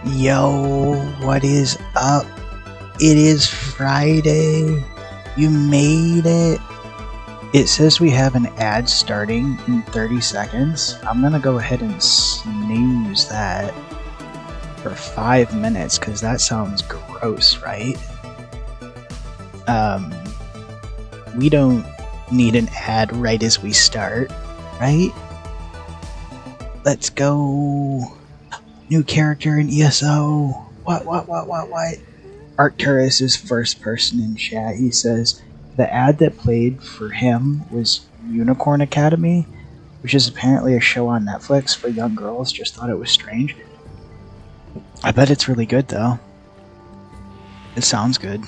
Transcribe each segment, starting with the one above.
Yo, what is up? It is Friday. You made it. It says we have an ad starting in 30 seconds. I'm gonna go ahead and snooze that for 5 minutes because that sounds gross, right? We don't need an ad right as we start, right? Let's go. New character in ESO. What? Arcturus is first person in chat. He says the ad that played for him was Unicorn Academy, which is apparently a show on Netflix for young girls. Just thought it was strange. I bet it's really good though. It sounds good.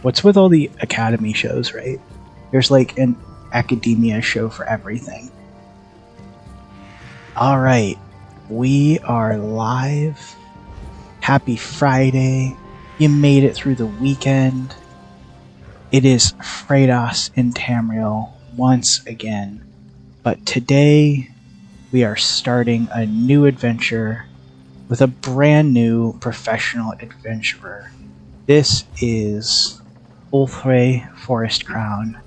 What's with all the Academy shows, right? There's like an academia show for everything. Alright, we are live. Happy Friday. You made it through the weekend. It is Fredos in Tamriel once again. But today we are starting a new adventure with a brand new professional adventurer. This is Ulthray Forest Crown,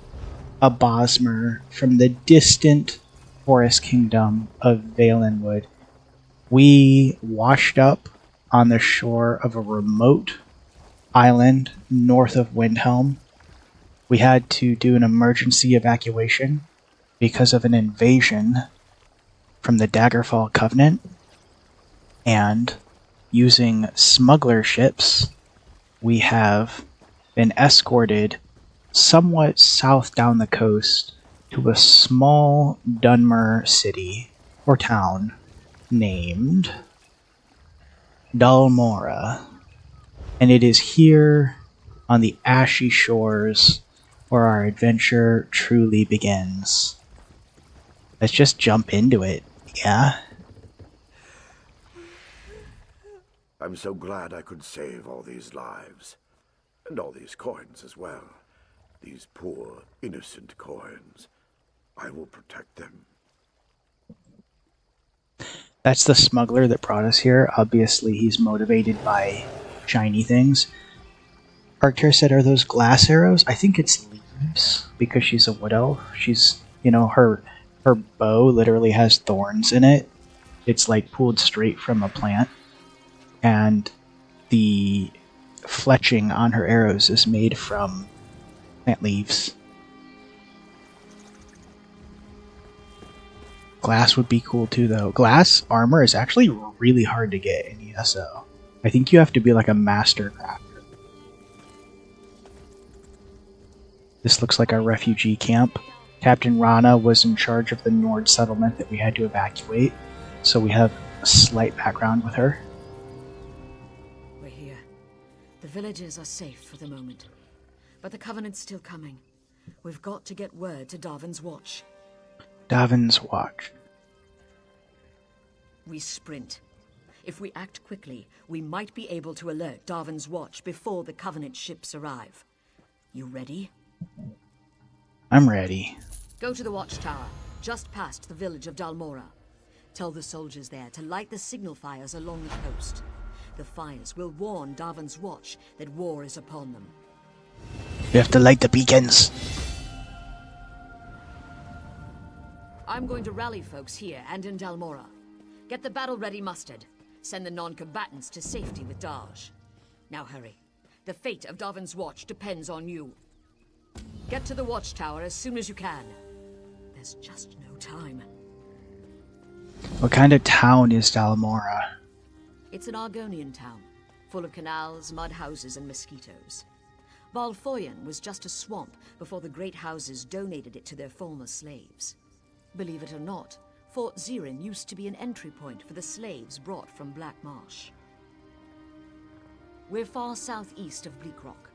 a Bosmer from the distant forest kingdom of Valenwood. We washed up on the shore of a remote island north of Windhelm. We had to do an emergency evacuation because of an invasion from the Daggerfall Covenant, and using smuggler ships, we have been escorted somewhat south down the coast to a small Dunmer city or town named Dalmora. And it is here on the ashy shores where our adventure truly begins. Let's just jump into it, yeah? I'm so glad I could save all these lives. And all these coins as well. These poor, innocent coins. I will protect them. That's the smuggler that brought us here. Obviously, he's motivated by shiny things. Arctur said, are those glass arrows? I think it's leaves, because she's a wood elf. She's, her bow literally has thorns in it. It's like pulled straight from a plant. And the fletching on her arrows is made from plant leaves. Glass would be cool too, though. Glass armor is actually really hard to get in ESO. I think you have to be like a master crafter. This looks like a refugee camp. Captain Rana was in charge of the Nord settlement that we had to evacuate, so we have a slight background with her. We're here. The villages are safe for the moment, but the Covenant's still coming. We've got to get word to Darvin's Watch. Darvin's Watch. We sprint. If we act quickly, we might be able to alert Darvin's Watch before the Covenant ships arrive. You ready? I'm ready. Go to the watchtower, just past the village of Dalmora. Tell the soldiers there to light the signal fires along the coast. The fires will warn Darvin's Watch that war is upon them. We have to light the beacons. I'm going to rally folks here and in Dalmora. Get the battle ready mustered. Send the non-combatants to safety with Daj. Now hurry. The fate of Darvin's Watch depends on you. Get to the watchtower as soon as you can. There's just no time. What kind of town is Dalmora? It's an Argonian town, full of canals, mud houses, and mosquitoes. Balfoyan was just a swamp before the great houses donated it to their former slaves. Believe it or not, Fort Zirin used to be an entry point for the slaves brought from Black Marsh. We're far southeast of Bleakrock.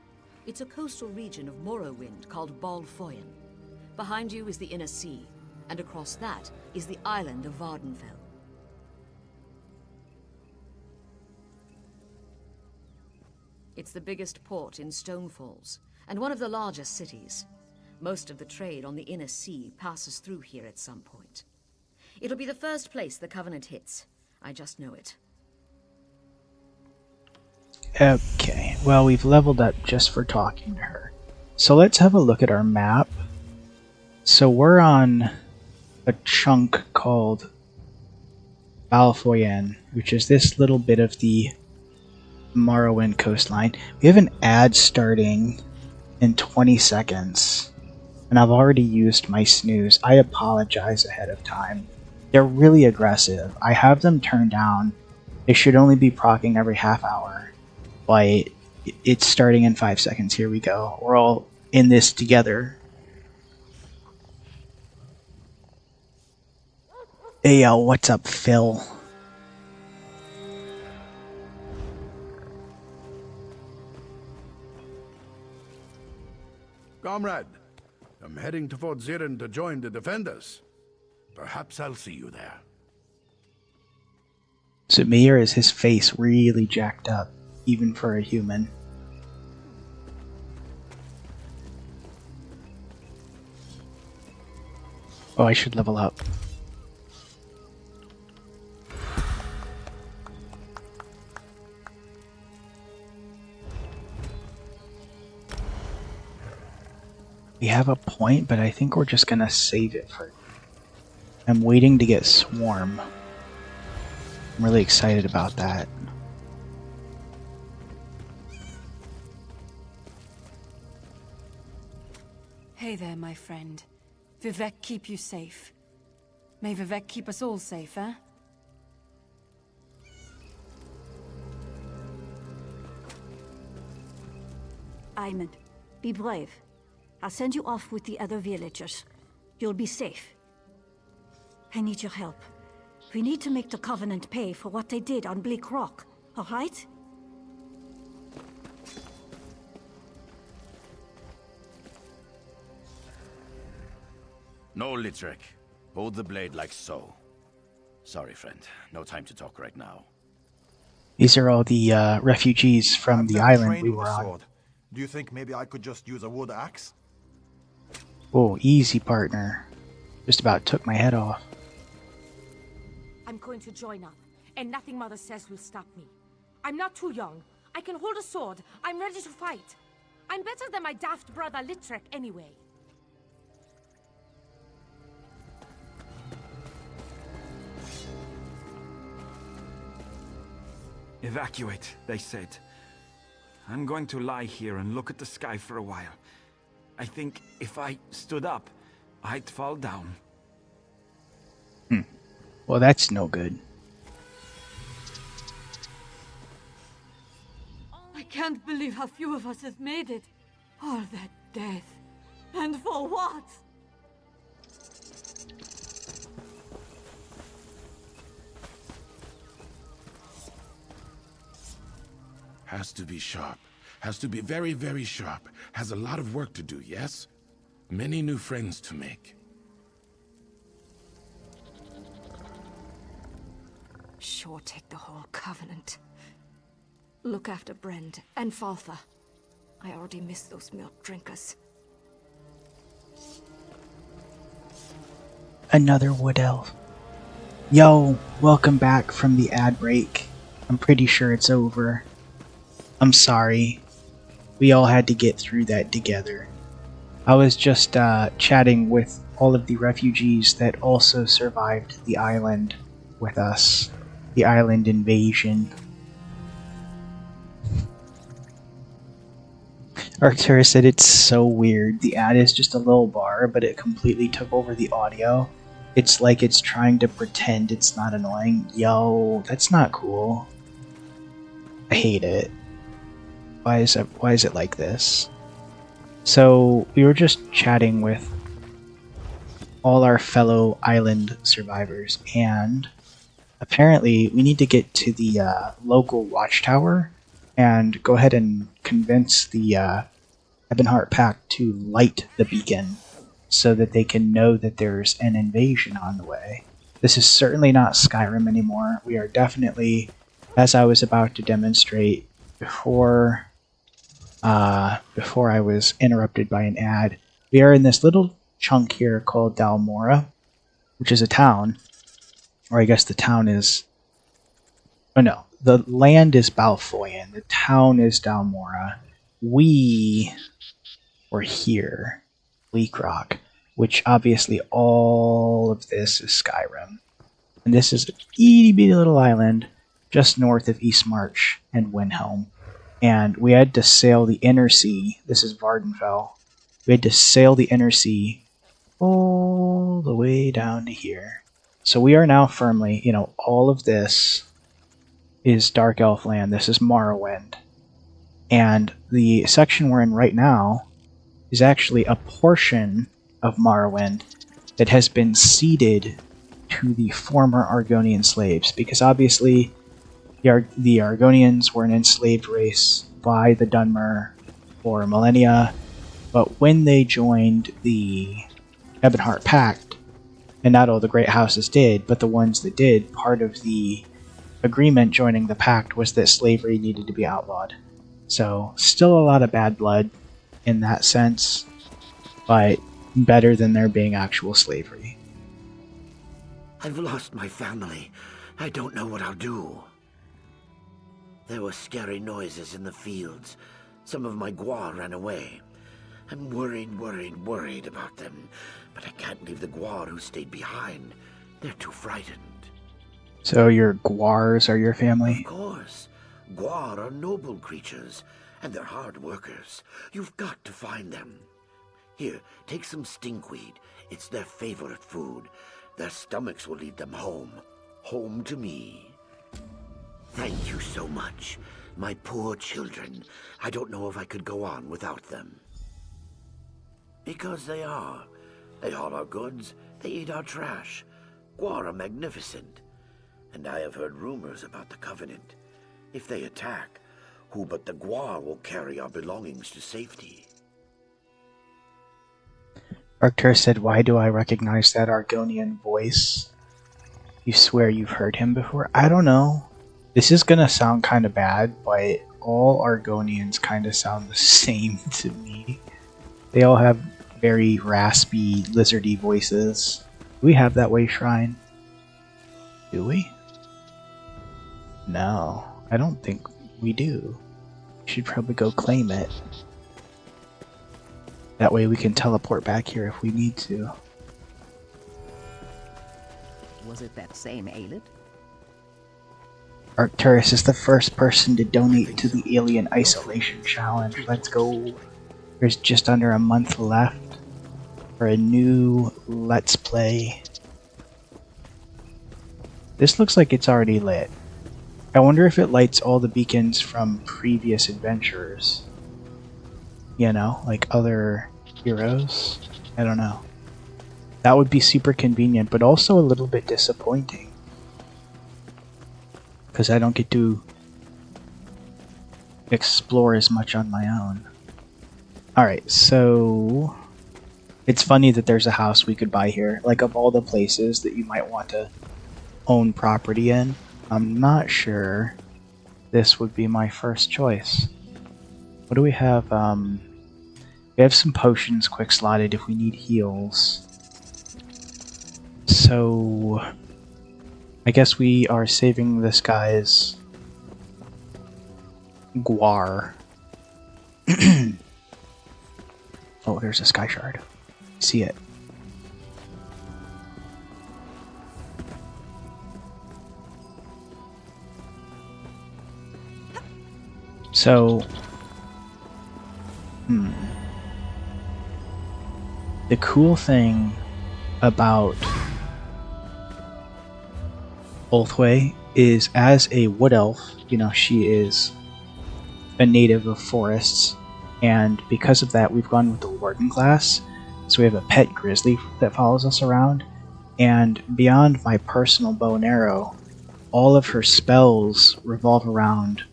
It's a coastal region of Morrowind called Balfoyan. Behind you is the Inner Sea, and across that is the island of Vardenfell. It's the biggest port in Stonefalls, and one of the largest cities. Most of the trade on the Inner Sea passes through here at some point. It'll be the first place the Covenant hits. I just know it. Okay, well, we've leveled up just for talking to her. So let's have a look at our map. So we're on a chunk called Balfoyen, which is this little bit of the Morrowind coastline. We have an ad starting in 20 seconds, and I've already used my snooze. I apologize ahead of time. They're really aggressive. I have them turned down. They should only be proccing every half hour, but it's starting in 5 seconds. Here we go. We're all in this together. Hey, yo, what's up, Phil? Comrade, I'm heading to Fort Zirin to join the defenders. Perhaps I'll see you there. So me, or is his face really jacked up, even for a human? Oh, I should level up. We have a point, but I think we're just gonna save it for... I'm waiting to get Swarm. I'm really excited about that. Hey there, my friend. Vivek keep you safe. May Vivek keep us all safe, eh? Ayman, be brave. I'll send you off with the other villagers. You'll be safe. I need your help. We need to make the Covenant pay for what they did on Bleak Rock, all right? No, Litrek. Hold the blade like so. Sorry, friend. No time to talk right now. These are all the refugees from the island we were on. Do you think maybe I could just use a wood axe? Oh, easy, partner. Just about took my head off. I'm going to join up, and nothing Mother says will stop me. I'm not too young. I can hold a sword. I'm ready to fight. I'm better than my daft brother Litrek anyway. Evacuate, they said. I'm going to lie here and look at the sky for a while. I think if I stood up, I'd fall down. Well, that's no good. I can't believe how few of us have made it. All that death. And for what? Has to be sharp. Has to be very, very sharp. Has a lot of work to do, yes? Many new friends to make. Sure take the whole Covenant. Look after Brend and Faltha. I already miss those milk drinkers. Another wood elf. Yo, welcome back from the ad break. I'm pretty sure it's over. I'm sorry. We all had to get through that together. I was just chatting with all of the refugees that also survived the island with us. The island invasion. Arcturus said it's so weird. The ad is just a little bar, but it completely took over the audio. It's like it's trying to pretend it's not annoying. Yo, that's not cool. I hate it. Why is it like this? So we were just chatting with all our fellow island survivors, and apparently we need to get to the local watchtower and go ahead and convince the Ebonheart Pact to light the beacon so that they can know that there's an invasion on the way. This is certainly not Skyrim anymore. We are definitely, as I was about to demonstrate before I was interrupted by an ad, we are in this little chunk here called Dalmora, which is a town, or I guess the town is... Oh no, the land is Balfoyan, the town is Dalmora. We were here, Bleak Rock, which obviously all of this is Skyrim. And this is a itty bitty little island just north of East March and Windhelm. And we had to sail the inner sea. This is Vardenfell. We had to sail the inner sea all the way down to here. So we are now firmly, all of this is Dark Elf land. This is Morrowind. And the section we're in right now is actually a portion of Morrowind that has been ceded to the former Argonian slaves, because obviously the Argonians were an enslaved race by the Dunmer for millennia, but when they joined the Ebonheart Pact, and not all the great houses did, but the ones that did, part of the agreement joining the pact was that slavery needed to be outlawed. So, still a lot of bad blood in that sense, but better than there being actual slavery. I've lost my family. I don't know what I'll do. There were scary noises in the fields. Some of my Gwar ran away. I'm worried about them. But I can't leave the Gwar who stayed behind. They're too frightened. So your Gwars are your family? Of course. Gwar are noble creatures, and they're hard workers. You've got to find them. Here, take some stinkweed. It's their favorite food. Their stomachs will lead them home. Home to me. Thank you so much. My poor children. I don't know if I could go on without them. Because they are. They haul our goods. They eat our trash. Gwar are magnificent. And I have heard rumors about the Covenant. If they attack, who but the Gwar will carry our belongings to safety? Arctur said, "Why do I recognize that Argonian voice? You swear you've heard him before?" I don't know. This is gonna sound kind of bad, but all Argonians kind of sound the same to me. They all have very raspy, lizardy voices. Do we have that way shrine? Do we? No, I don't think we do. We should probably go claim it. That way we can teleport back here if we need to. Was it that same Aelid? Arcturus is the first person to donate to the Alien Isolation Challenge. Let's go. There's just under a month left for a new Let's Play. This looks like it's already lit. I wonder if it lights all the beacons from previous adventurers. You know, like other heroes? I don't know. That would be super convenient, but also a little bit disappointing. Because I don't get to explore as much on my own. Alright, so it's funny that there's a house we could buy here. Like, of all the places that you might want to own property in, I'm not sure this would be my first choice. What do we have? We have some potions quick slotted if we need heals. So I guess we are saving this guy's Gwar. Oh, there's a sky shard. See it. So, the cool thing about Ulthwé is, as a wood elf, you know, she is a native of forests, and because of that we've gone with the Warden class. So we have a pet grizzly that follows us around, and beyond my personal bow and arrow, all of her spells revolve around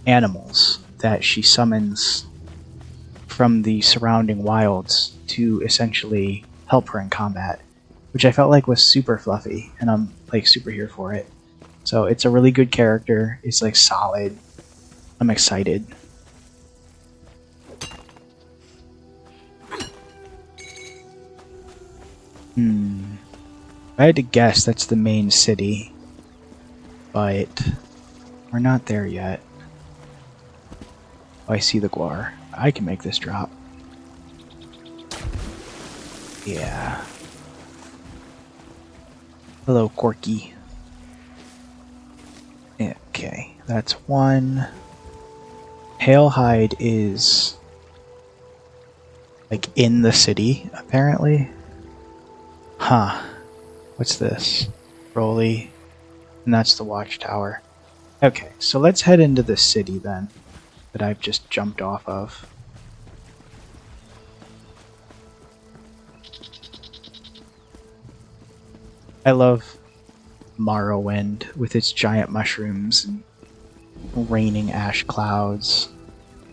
animals that she summons from the surrounding wilds to essentially help her in combat, which I felt like was super fluffy, and I'm like super here for it. So it's a really good character. It's like solid. I'm excited. If I had to guess, that's the main city, but We're not there yet. Oh, I see the guar. I can make this drop. Yeah. Hello, Corky. Okay, that's one. Palehide is like in the city, apparently. Huh. What's this? Rolly. And that's the watchtower. Okay, so let's head into the city then, that I've just jumped off of. I love Morrowind with its giant mushrooms and raining ash clouds.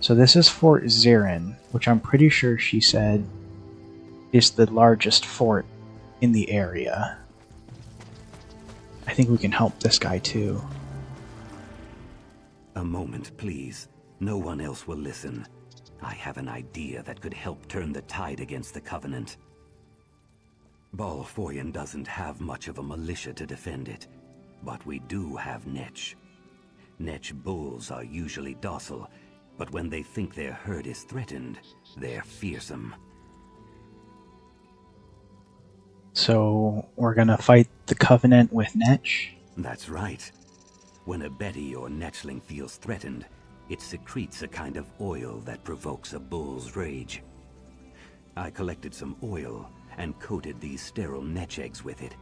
So this is Fort Zirin, which I'm pretty sure she said is the largest fort in the area. I think we can help this guy too. A moment, please. No one else will listen. I have an idea that could help turn the tide against the Covenant. Balfoyan doesn't have much of a militia to defend it, but we do have Netch. Netch bulls are usually docile, but when they think their herd is threatened, they're fearsome. So we're gonna fight the Covenant with Netch? That's right. When a Betty or Netchling feels threatened, it secretes a kind of oil that provokes a bull's rage. I collected some oil and coated these sterile Netch eggs with it.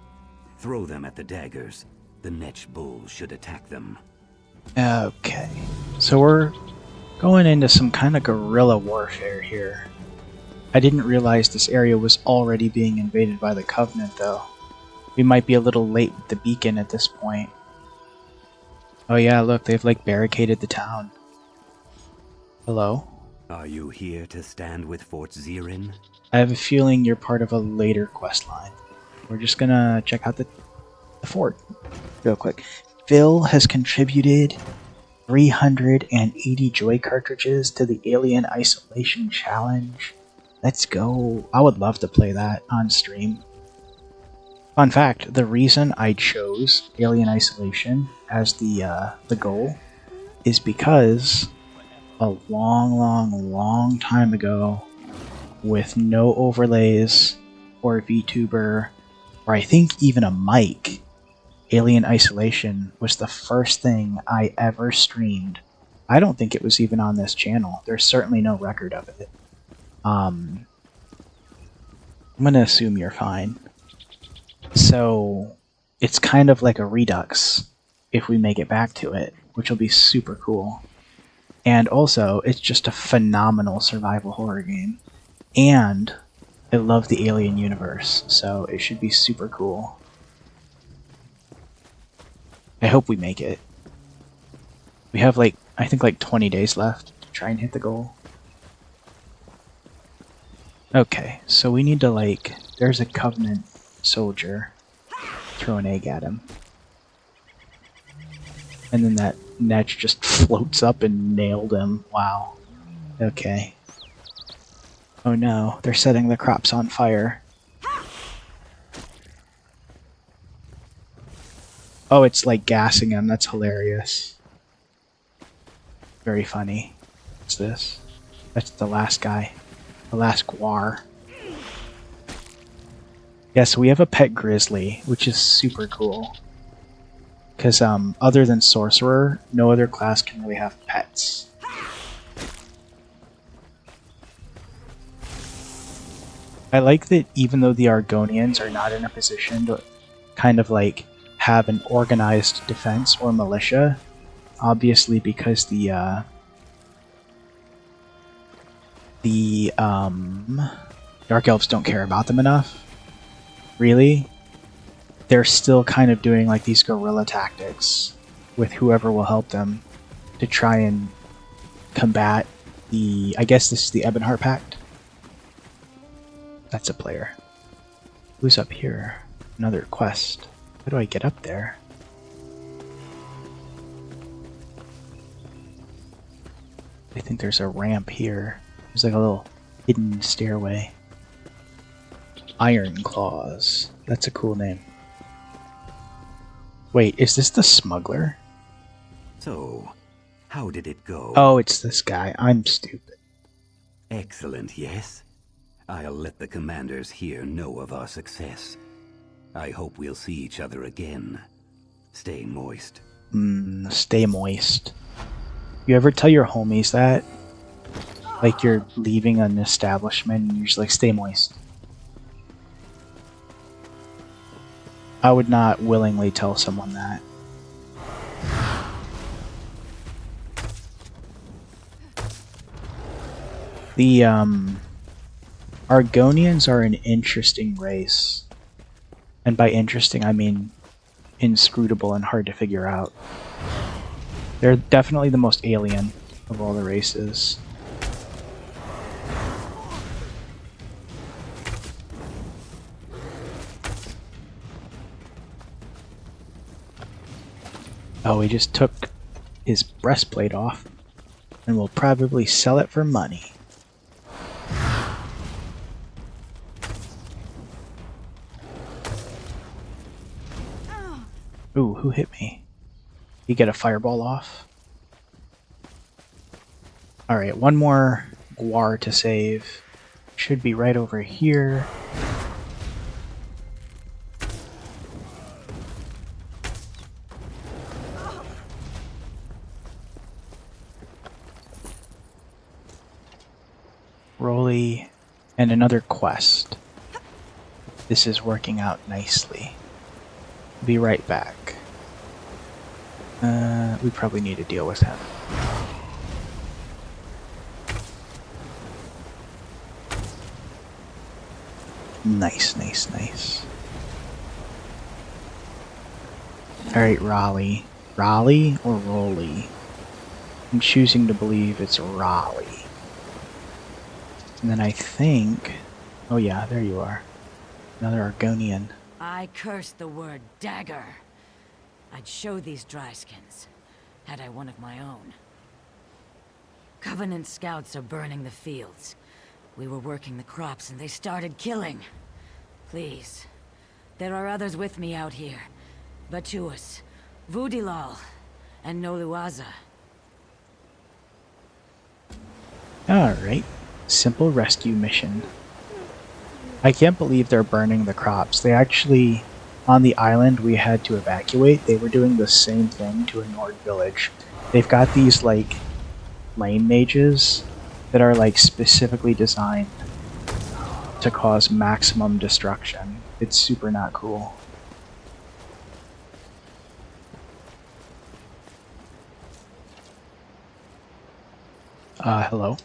Throw them at the daggers. The Netch bulls should attack them. Okay, so we're going into some kind of guerrilla warfare here. I didn't realize this area was already being invaded by the Covenant, though. We might be a little late with the beacon at this point. Oh yeah, look, they've like barricaded the town. Hello? Are you here to stand with Fort Zirin? I have a feeling you're part of a later questline. We're just gonna check out the fort real quick. Phil has contributed 380 joy cartridges to the Alien Isolation Challenge. Let's go. I would love to play that on stream. Fun fact, the reason I chose Alien Isolation as the goal is because a long time ago, with no overlays or VTuber, or I think even a mic, Alien Isolation was the first thing I ever streamed. I don't think it was even on this channel. There's certainly no record of it. I'm gonna assume you're fine. So it's kind of like a Redux if we make it back to it, which will be super cool. And also, it's just a phenomenal survival horror game. And I love the Alien universe, so it should be super cool. I hope we make it. We have like, I think like 20 days left to try and hit the goal. Okay, so we need to like, there's a Covenant soldier. Throw an egg at him. And then that Netch just floats up and nailed him. Wow. Okay. Oh no, they're setting the crops on fire. Oh, it's like gassing him. That's hilarious. Very funny. What's this? That's the last guy. The last guar. Yeah, so we have a pet grizzly, which is super cool. Because other than sorcerer, no other class can really have pets. I like that even though the Argonians are not in a position to kind of like have an organized defense or militia, obviously because the Dark Elves don't care about them enough, really, they're still kind of doing like these guerrilla tactics with whoever will help them to try and combat the, I guess this is the Ebonheart Pact. That's a player. Who's up here? Another quest. How do I get up there? I think there's a ramp here. There's like a little hidden stairway. Iron Claws. That's a cool name. Wait, is this the smuggler? So, how did it go? Oh, it's this guy. I'm stupid. Excellent, yes? I'll let the commanders here know of our success. I hope we'll see each other again. Stay moist. Stay moist. You ever tell your homies that? Like you're leaving an establishment and you're just like, stay moist. I would not willingly tell someone that. The, Argonians are an interesting race. And by interesting, I mean inscrutable and hard to figure out. They're definitely the most alien of all the races. Oh, he just took his breastplate off and will probably sell it for money. Ooh, who hit me? You get a fireball off? Alright, one more Guar to save. Should be right over here. Rolly, and another quest. This is working out nicely. Be right back. We probably need to deal with him. Nice, nice, nice. Alright, Raleigh. Raleigh or Rolly? I'm choosing to believe it's Raleigh. And then I think... Oh yeah, there you are. Another Argonian. I curse the word dagger. I'd show these dryskins, had I one of my own. Covenant scouts are burning the fields. We were working the crops and they started killing. Please. There are others with me out here. Batuus, Vudilal, and Noluaza. Alright. Simple rescue mission. I can't believe they're burning the crops. They actually, on the island we had to evacuate, they were doing the same thing to a Nord village. They've got these, like, flame mages that are, like, specifically designed to cause maximum destruction. It's super not cool. Hello?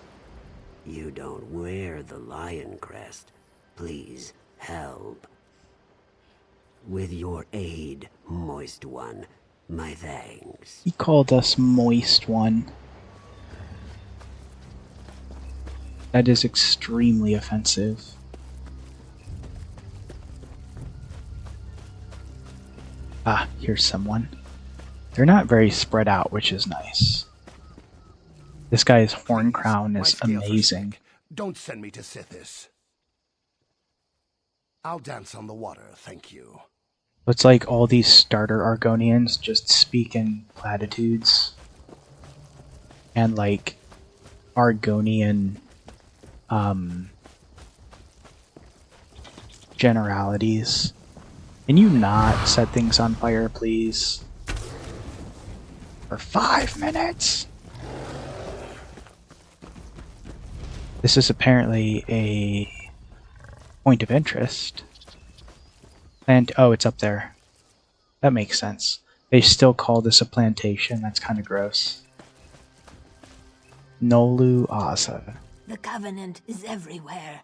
You don't wear the lion crest. Please, help. With your aid, Moist One, my thanks. He called us Moist One. That is extremely offensive. Ah, here's someone. They're not very spread out, which is nice. This guy's horn crown is amazing. Don't send me to Sithis. I'll dance on the water, thank you. It's like all these starter Argonians just speak in platitudes. And like Argonian generalities. Can you not set things on fire, please? For 5 minutes? This is apparently a point of interest. And oh, it's up there. That makes sense. They still call this a plantation. That's kind of gross. Noluaza. The Covenant is everywhere.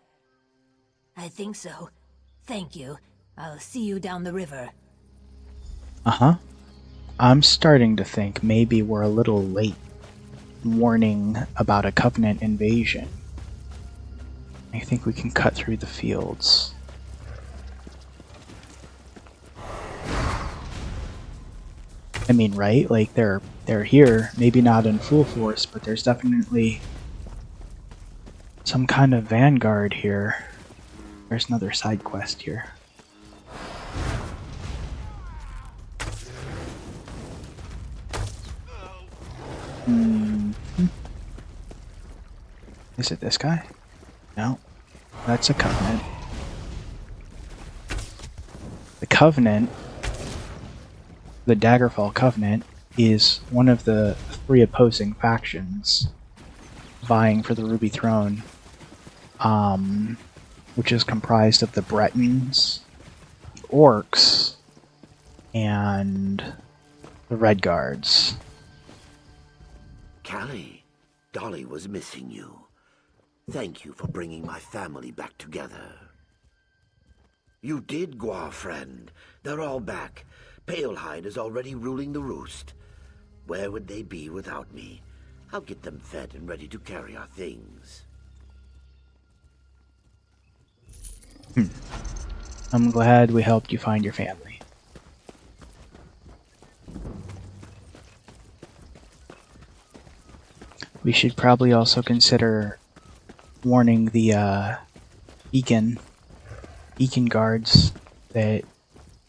I think so. Thank you. I'll see you down the river. Uh-huh. I'm starting to think maybe we're a little late warning about a Covenant invasion. I think we can cut through the fields. I mean, right? Like, they're here, maybe not in full force, but there's definitely some kind of vanguard here. There's another side quest here. Hmm. Is it this guy? No. That's a Covenant. The Covenant, the Daggerfall Covenant, is one of the 3 opposing factions vying for the Ruby Throne, which is comprised of the Bretons, the Orcs, and the Red Guards. Callie, Dolly was missing you. Thank you for bringing my family back together. You did, Gua friend. They're all back. Palehide is already ruling the roost. Where would they be without me? I'll get them fed and ready to carry our things. I'm glad we helped you find your family. We should probably also consider warning the beacon guards that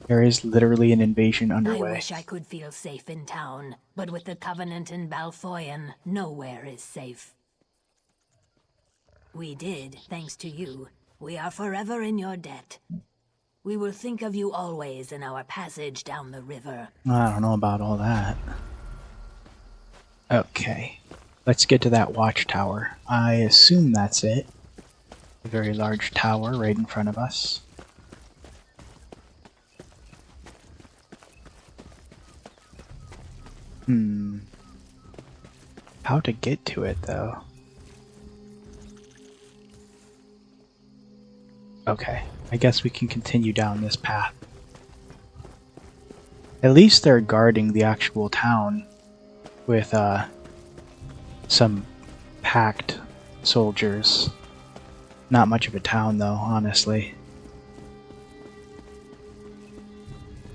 there is literally an invasion underway. I wish I could feel safe in town, but with the Covenant in Balfoyan, nowhere is safe. We did, thanks to you. We are forever in your debt. We will think of you always in our passage down the river. I don't know about all that. Okay, let's get to that watchtower. I assume that's it. A very large tower right in front of us. How to get to it, though? Okay, I guess we can continue down this path. At least they're guarding the actual town with some packed soldiers. Not much of a town, though, honestly.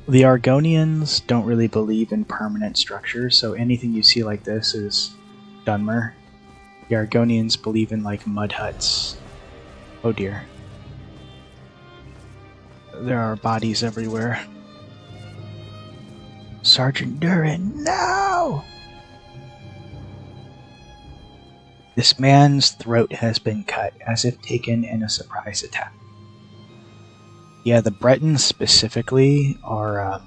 The Argonians don't really believe in permanent structures, so anything you see like this is Dunmer. The Argonians believe in, like, mud huts. Oh dear. There are bodies everywhere. Sergeant Durin, no! This man's throat has been cut, as if taken in a surprise attack. Yeah, the Bretons specifically are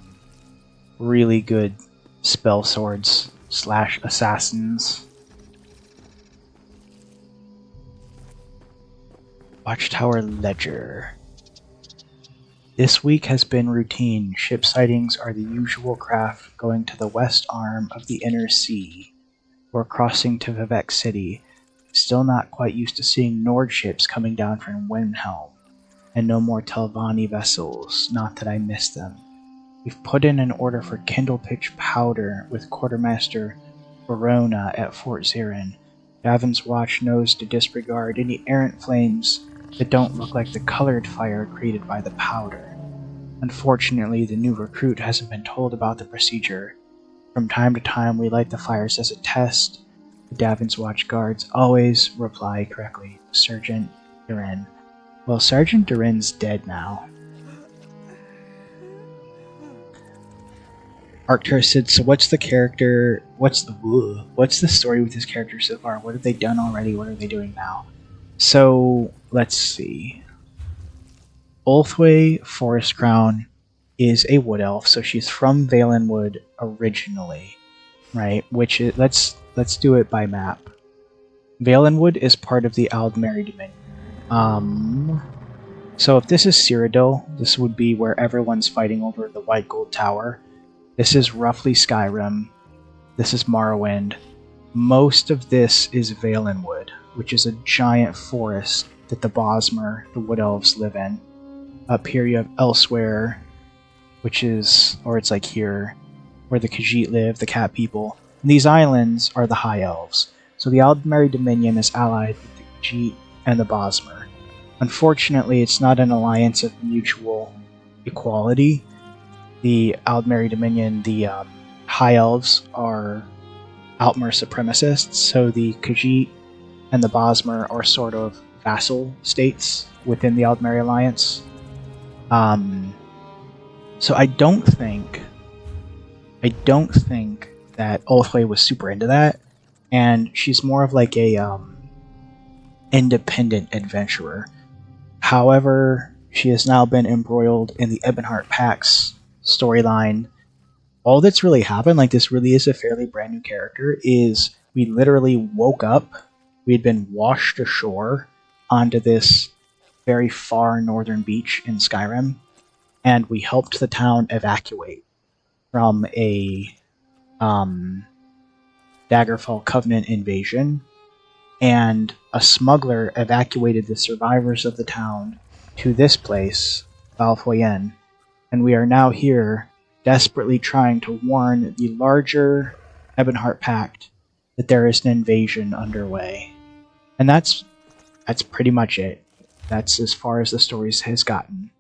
really good spell swords / assassins. Watchtower Ledger. This week has been routine. Ship sightings are the usual craft going to the west arm of the Inner Sea, or crossing to Vivek City. Still not quite used to seeing Nord ships coming down from Windhelm, and no more Telvanni vessels, not that I miss them. We've put in an order for kindle pitch powder with Quartermaster Verona at Fort Zirin. Davin's watch knows to disregard any errant flames that don't look like the colored fire created by the powder. Unfortunately, the new recruit hasn't been told about the procedure. From time to time, we light the fires as a test. The Davin's watch guards always reply correctly. Sergeant Durin. Well, Sergeant Durin's dead now. Arcturus said, so what's the story with this character so far? What have they done already? What are they doing now? So, let's see. Ulthwé Forest Crown is a wood elf, so she's from Valenwood originally, right? Which is, let's do it by map. Valenwood is part of the Aldmeri Dominion. So if this is Cyrodiil, this would be where everyone's fighting over the White Gold Tower. This is roughly Skyrim. This is Morrowind. Most of this is Valenwood, which is a giant forest that the Bosmer, the Wood Elves, live in. Up here you have Elsewhere, which is, or it's like here, where the Khajiit live, the Cat People. And these islands are the High Elves. So the Aldmeri Dominion is allied with the Khajiit and the Bosmer. Unfortunately, it's not an alliance of mutual equality. The Aldmeri Dominion, the High Elves, are Altmer supremacists, so the Khajiit and the Bosmer are sort of vassal states within the Aldmeri Alliance. So I don't think that Ulthwé was super into that. and she's more of like a independent adventurer. However, she has now been embroiled in the Ebonheart Pack's storyline. All that's really happened, like this really is a fairly brand new character, is we literally woke up, we had been washed ashore onto this very far northern beach in Skyrim, and we helped the town evacuate from a Daggerfall Covenant invasion, and a smuggler evacuated the survivors of the town to this place, Valfoyen, and we are now here desperately trying to warn the larger Ebonheart Pact that there is an invasion underway. And that's pretty much it. That's as far as the story has gotten.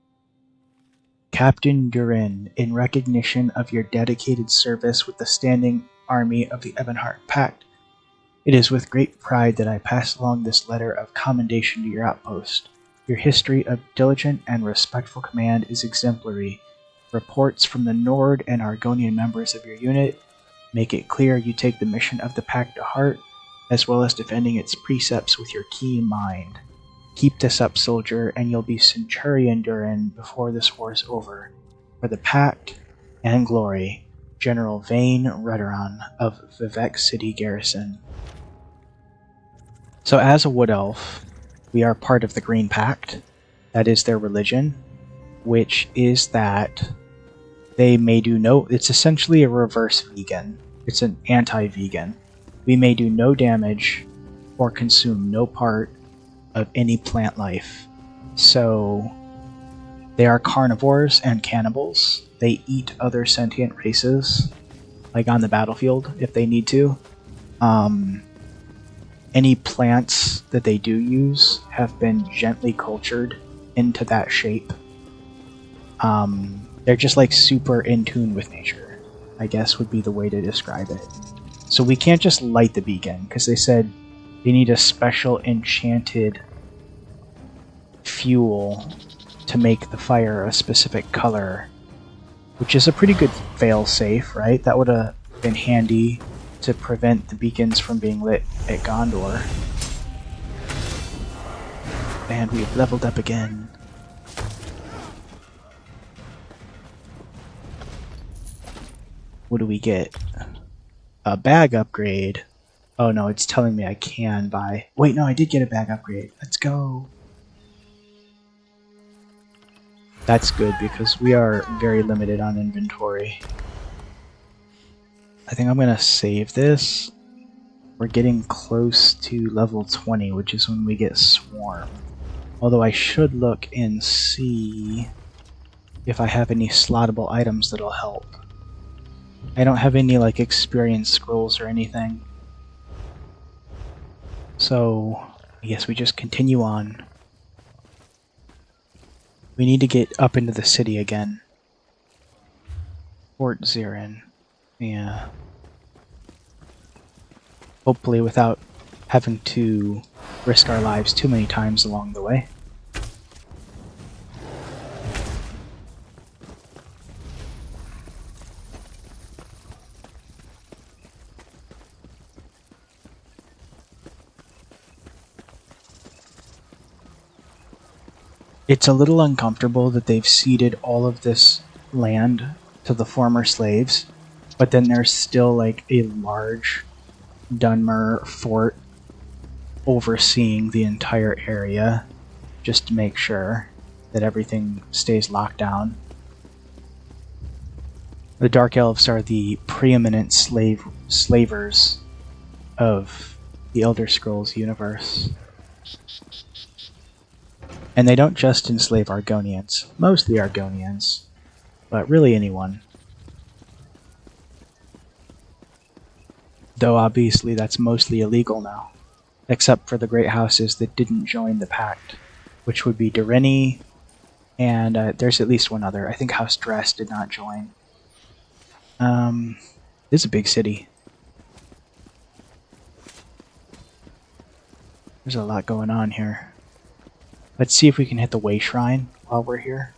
Captain Durin, in recognition of your dedicated service with the standing army of the Ebonheart Pact, it is with great pride that I pass along this letter of commendation to your outpost. Your history of diligent and respectful command is exemplary. Reports from the Nord and Argonian members of your unit make it clear you take the mission of the Pact to heart, as well as defending its precepts with your keen mind. Keep this up, soldier, and you'll be Centurion Durin before this war is over. For the Pact and glory, General Vane Redoran of Vivec City Garrison. So as a Wood Elf, we are part of the Green Pact. That is their religion, which is that they may do no... It's essentially a reverse vegan. It's an anti-vegan. We may do no damage or consume no part of any plant life. So they are carnivores and cannibals. They eat other sentient races, like on the battlefield, if they need to. Any plants that they do use have been gently cultured into that shape. They're just like super in tune with nature, I guess would be the way to describe it. So we can't just light the beacon, because they said they need a special enchanted fuel to make the fire a specific color, which is a pretty good fail-safe, right? That would have been handy to prevent the beacons from being lit at Gondor. And we've leveled up again. What do we get? A bag upgrade. Oh no, it's telling me I can buy... Wait, no, I did get a bag upgrade. Let's go. That's good, because we are very limited on inventory. I think I'm going to save this. We're getting close to level 20, which is when we get Swarm. Although I should look and see if I have any slottable items that'll help. I don't have any like experience scrolls or anything. So I guess we just continue on. We need to get up into the city again. Fort Zirin. Yeah. Hopefully without having to risk our lives too many times along the way. It's a little uncomfortable that they've ceded all of this land to the former slaves, but then there's still like a large Dunmer fort overseeing the entire area just to make sure that everything stays locked down. The Dark Elves are the preeminent slavers of the Elder Scrolls universe. And they don't just enslave Argonians, mostly Argonians, but really anyone. Though obviously that's mostly illegal now, except for the great houses that didn't join the pact, which would be Durini, and there's at least one other. I think House Dress did not join. This is a big city. There's a lot going on here. Let's see if we can hit the Way Shrine while we're here.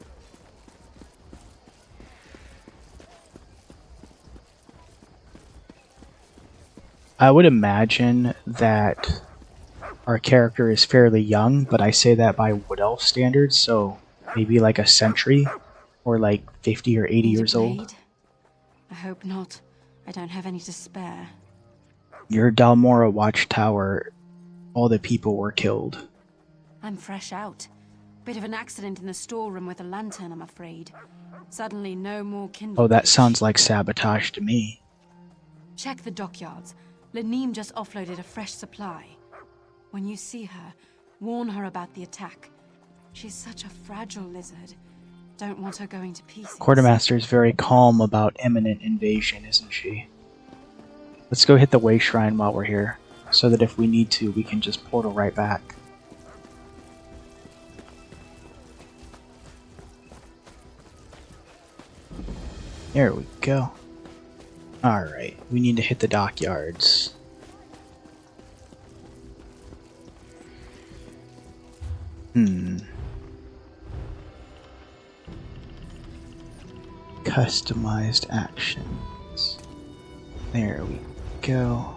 I would imagine that our character is fairly young, but I say that by Wood Elf standards, so maybe like a century or like 50 or 80 Need a years old. blade? I hope not. I don't have any to spare. Your Dalmora watchtower, all the people were killed. I'm fresh out. Bit of an accident in the storeroom with a lantern, I'm afraid. Suddenly, no more kindle. Oh, that sounds like sabotage to me. Check the dockyards. Laneem just offloaded a fresh supply. When you see her, warn her about the attack. She's such a fragile lizard. Don't want her going to pieces. Quartermaster's very calm about imminent invasion, isn't she? Let's go hit the Way Shrine while we're here, so that if we need to, we can just portal right back. There we go. Alright, we need to hit the dockyards. Customized actions. There we go.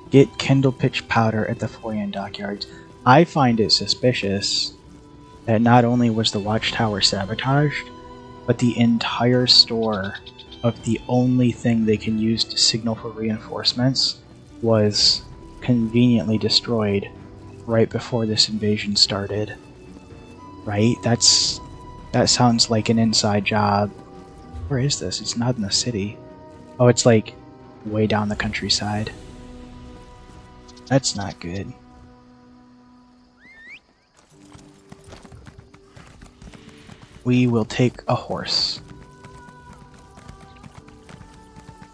Get Kindle Pitch Powder at the Foyan dockyards. I find it suspicious that not only was the watchtower sabotaged, but the entire store of the only thing they can use to signal for reinforcements was conveniently destroyed right before this invasion started. Right? That sounds like an inside job. Where is this? It's not in the city. Oh, it's like way down the countryside. That's not good. We will take a horse,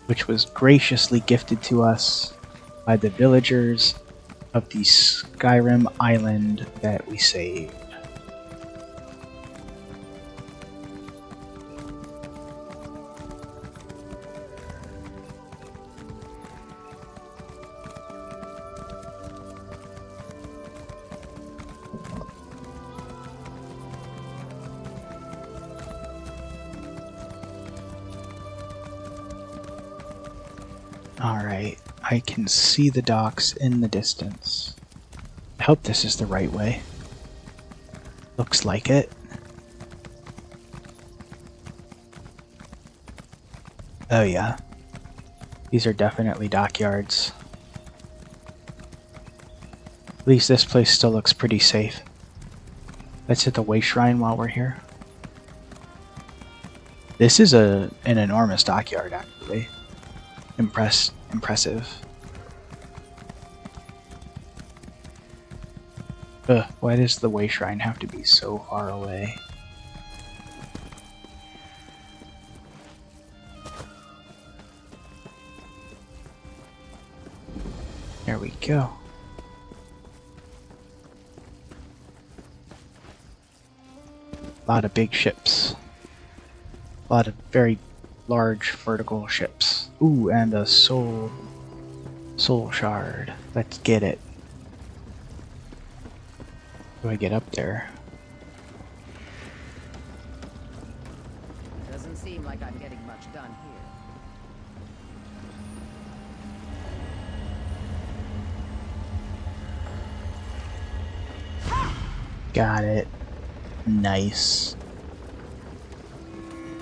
which was graciously gifted to us by the villagers of the Skyrim island that we saved. Alright, I can see the docks in the distance. I hope this is the right way. Looks like it. Oh yeah. These are definitely dockyards. At least this place still looks pretty safe. Let's hit the Way Shrine while we're here. This is an enormous dockyard, actually. Impressive. Ugh, why does the Way Shrine have to be so far away? There we go. A lot of big ships. A lot of very large vertical ships. Ooh, and a soul shard. Let's get it. How do I get up there? Doesn't seem like I'm getting much done here. Got it. Nice.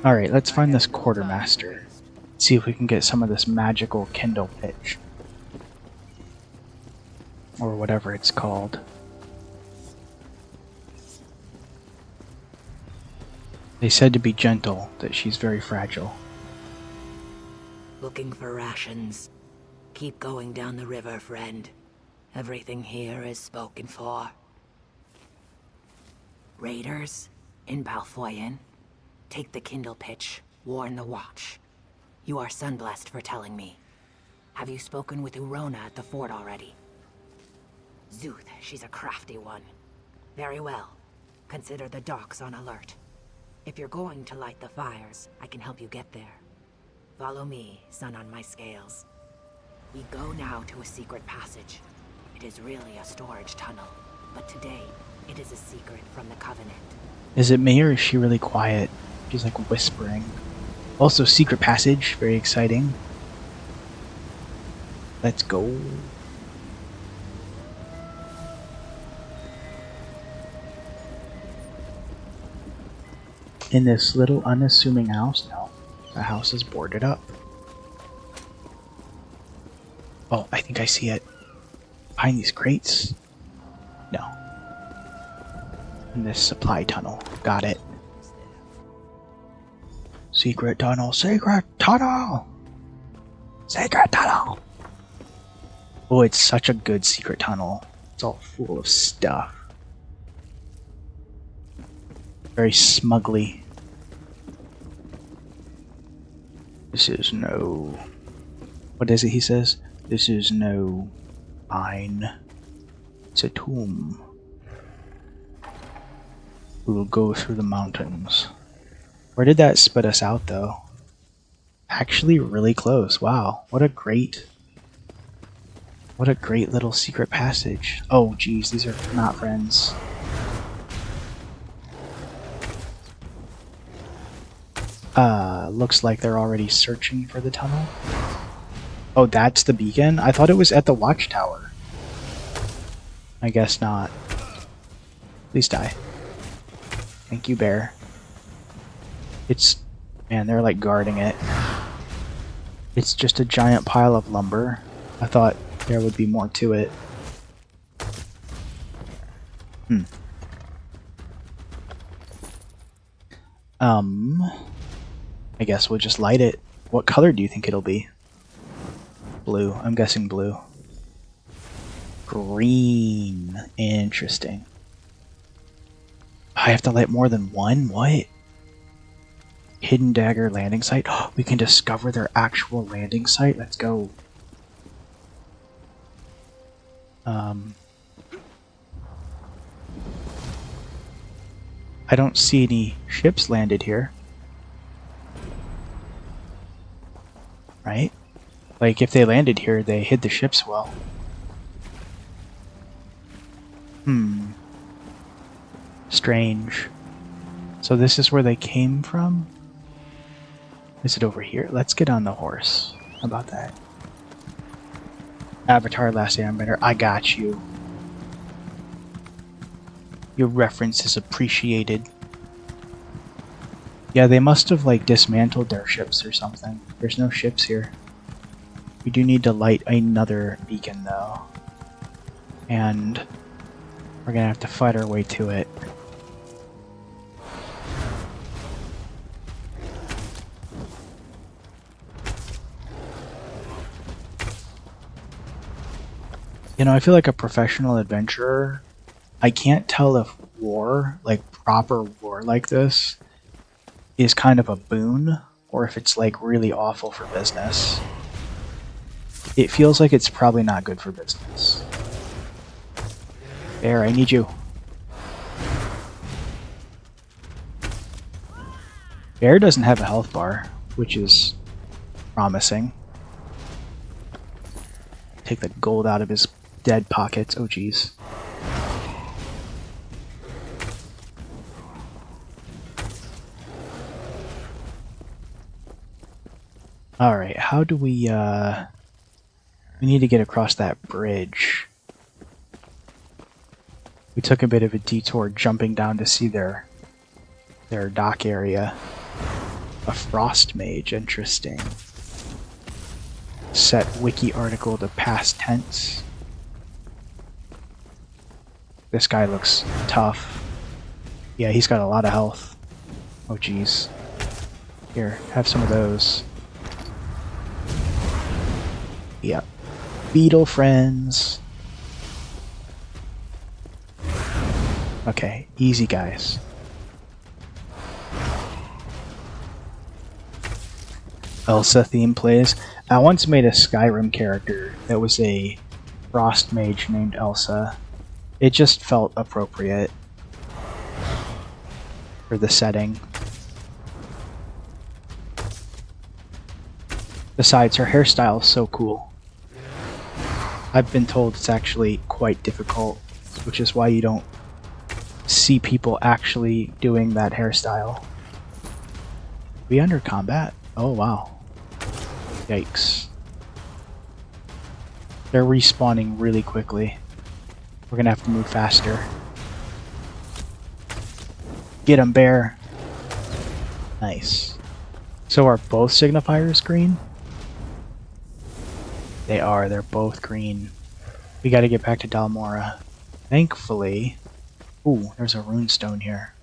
Alright, let's find this quartermaster. See if we can get some of this magical Kindle Pitch. Or whatever it's called. They said to be gentle, that she's very fragile. Looking for rations. Keep going down the river, friend. Everything here is spoken for. Raiders in Balfoyen. Take the Kindle Pitch. Warn the Watch. You are sunblessed for telling me. Have you spoken with Urona at the fort already? Zuth, she's a crafty one. Very well. Consider the docks on alert. If you're going to light the fires, I can help you get there. Follow me, sun on my scales. We go now to a secret passage. It is really a storage tunnel, but today, it is a secret from the Covenant. Is it me or is she really quiet? She's like whispering. Also, secret passage, very exciting. Let's go. In this little unassuming house now. The house is boarded up. Oh, I think I see it. Behind these crates? No. In this supply tunnel. Got it. Secret tunnel, secret tunnel! Secret tunnel! Oh, it's such a good secret tunnel. It's all full of stuff. Very smugly. This is no... What is it he says? This is no mine. It's a tomb. We will go through the mountains. Where did that spit us out, though? Actually, really close. Wow, what a great little secret passage. Oh, geez, these are not friends. Looks like they're already searching for the tunnel. Oh, that's the beacon? I thought it was at the watchtower. I guess not. Please die. Thank you, bear. It's... Man, they're like guarding it. It's just a giant pile of lumber. I thought there would be more to it. I guess we'll just light it. What color do you think it'll be? Blue. I'm guessing blue. Green. Interesting. I have to light more than one? What? Hidden Dagger landing site? We can discover their actual landing site? Let's go. I don't see any ships landed here. Right? Like, if they landed here, they hid the ships well. Strange. So this is where they came from? Is it over here? Let's get on the horse. How about that? Avatar Last Airbender, I got you. Your reference is appreciated. Yeah, they must have, like, dismantled their ships or something. There's no ships here. We do need to light another beacon, though. And we're gonna have to fight our way to it. You know, I feel like a professional adventurer. I can't tell if war, like proper war like this, is kind of a boon, or if it's like really awful for business. It feels like it's probably not good for business. Bear, I need you. Bear doesn't have a health bar, which is promising. Take the gold out of his dead pockets. Oh, jeez. Alright, how do we need to get across that bridge. We took a bit of a detour jumping down to see their dock area. A frost mage, interesting. Set wiki article to past tense. This guy looks tough. Yeah, he's got a lot of health. Oh jeez. Here, have some of those. Yep. Beetle friends. Okay, easy guys. Elsa theme plays. I once made a Skyrim character that was a frost mage named Elsa. It just felt appropriate for the setting. Besides, her hairstyle is so cool. I've been told it's actually quite difficult, which is why you don't see people actually doing that hairstyle. We under combat? Oh wow. Yikes. They're respawning really quickly. We're gonna have to move faster. Get him, bear! Nice. So are both signifiers green? They are, they're both green. We gotta get back to Dalmora. Thankfully... Ooh, there's a runestone here.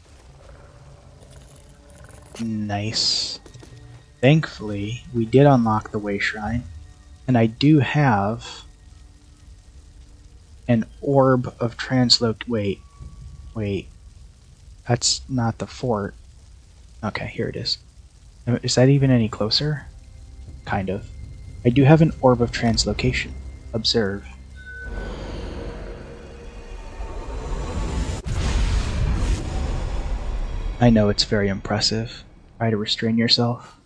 Nice. Thankfully, we did unlock the Way Shrine, and I do have an orb of wait. That's not the fort. Okay, here it is. Is that even any closer? Kind of. I do have an orb of translocation. Observe. I know it's very impressive. Try to restrain yourself.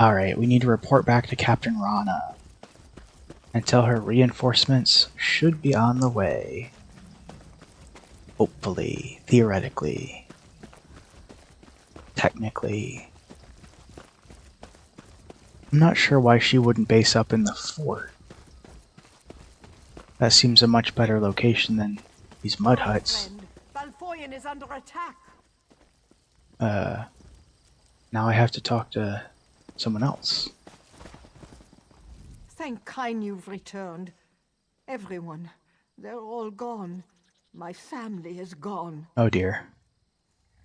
Alright, we need to report back to Captain Rana and tell her reinforcements should be on the way. Hopefully, theoretically, technically. I'm not sure why she wouldn't base up in the fort. That seems a much better location than these mud huts. Balfoyen is under attack. Now I have to talk to someone else. Thank Kine you've returned. Everyone. They're all gone. My family is gone. Oh dear.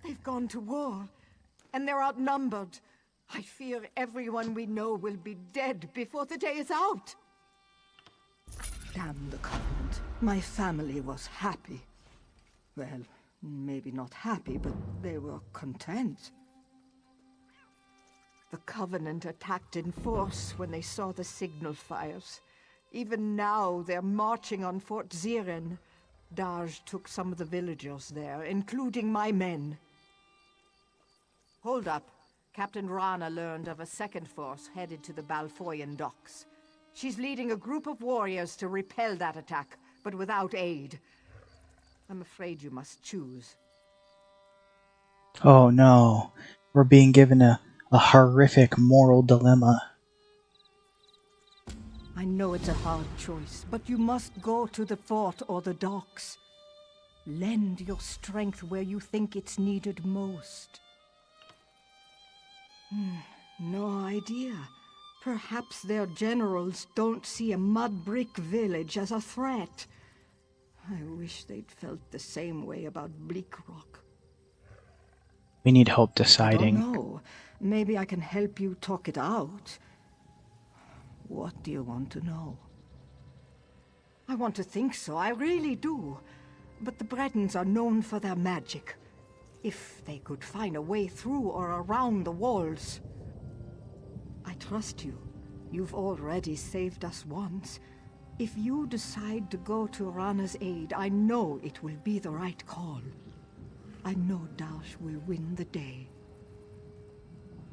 They've gone to war, and they're outnumbered. I fear everyone we know will be dead before the day is out. Damn the Covenant. My family was happy. Well, maybe not happy, but they were content. The Covenant attacked in force when they saw the signal fires. Even now, they're marching on Fort Ziren. Daj took some of the villagers there, including my men. Hold up. Captain Rana learned of a second force headed to the Balfoyen docks. She's leading a group of warriors to repel that attack, but without aid. I'm afraid you must choose. Oh no. We're being given a horrific moral dilemma. I know it's a hard choice, but you must go to the fort or the docks. Lend your strength where you think it's needed most. No idea. Perhaps their generals don't see a mud brick village as a threat. I wish they'd felt the same way about Bleak Rock. We need help deciding. I don't know. Maybe I can help you talk it out. What do you want to know? I want to think so, I really do. But the Bretons are known for their magic. If they could find a way through or around the walls. I trust you. You've already saved us once. If you decide to go to Rana's aid, I know it will be the right call. I know Dash will win the day.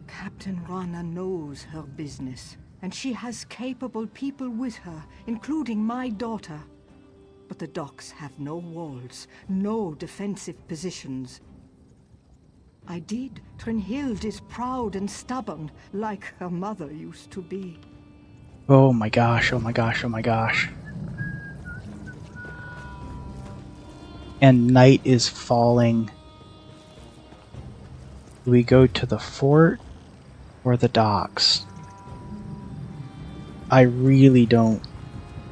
Captain Rana knows her business, and she has capable people with her, including my daughter. But the docks have no walls, no defensive positions. I did. Trinhild is proud and stubborn, like her mother used to be. Oh my gosh, oh my gosh, oh my gosh. And night is falling. Do we go to the fort or the docks? I really don't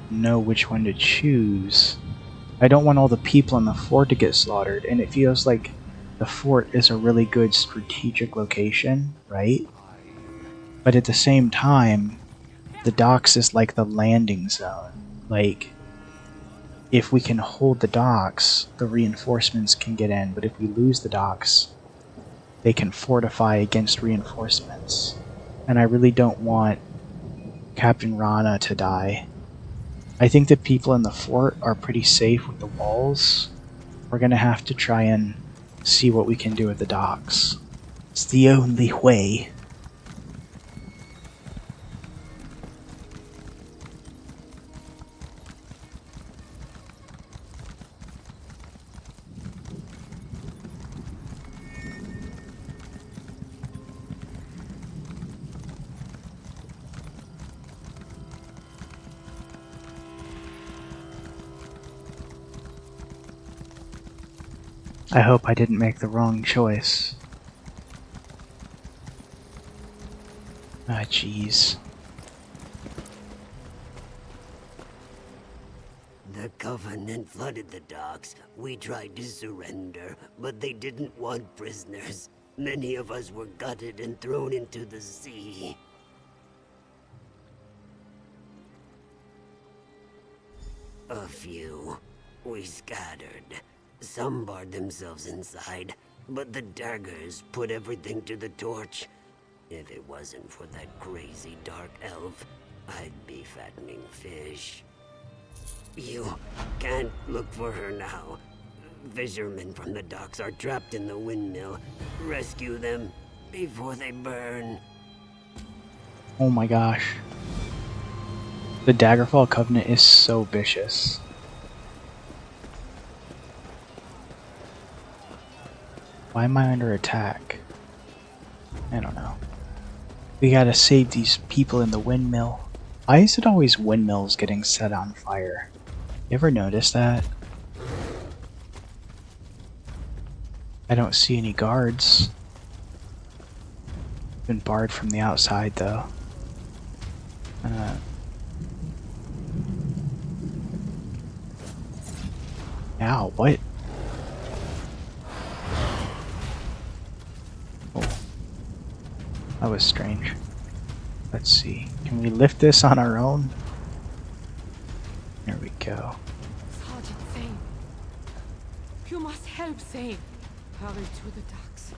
know which one to choose. I don't want all the people in the fort to get slaughtered, and it feels like the fort is a really good strategic location, right? But at the same time, the docks is like the landing zone. Like, if we can hold the docks, the reinforcements can get in, but if we lose the docks, they can fortify against reinforcements. And I really don't want Captain Rana to die. I think the people in the fort are pretty safe with the walls. We're gonna have to try and see what we can do with the docks. It's the only way. I hope I didn't make the wrong choice. Ah, jeez. The Covenant flooded the docks. We tried to surrender, but they didn't want prisoners. Many of us were gutted and thrown into the sea. A few. We scattered. Some barred themselves inside, but the daggers put everything to the torch. If it wasn't for that crazy dark elf, I'd be fattening fish. You can't look for her now. Fishermen from the docks are trapped in the windmill. Rescue them before they burn. Oh my gosh. The Daggerfall Covenant is so vicious. Why am I under attack? I don't know. We gotta save these people in the windmill. Why is it always windmills getting set on fire? You ever notice that? I don't see any guards. Been barred from the outside though. Ow, what? Oh. That was strange. Let's see. Can we lift this on our own? There we go. Sergeant Zane. You must help Zane. Hurry to the docks.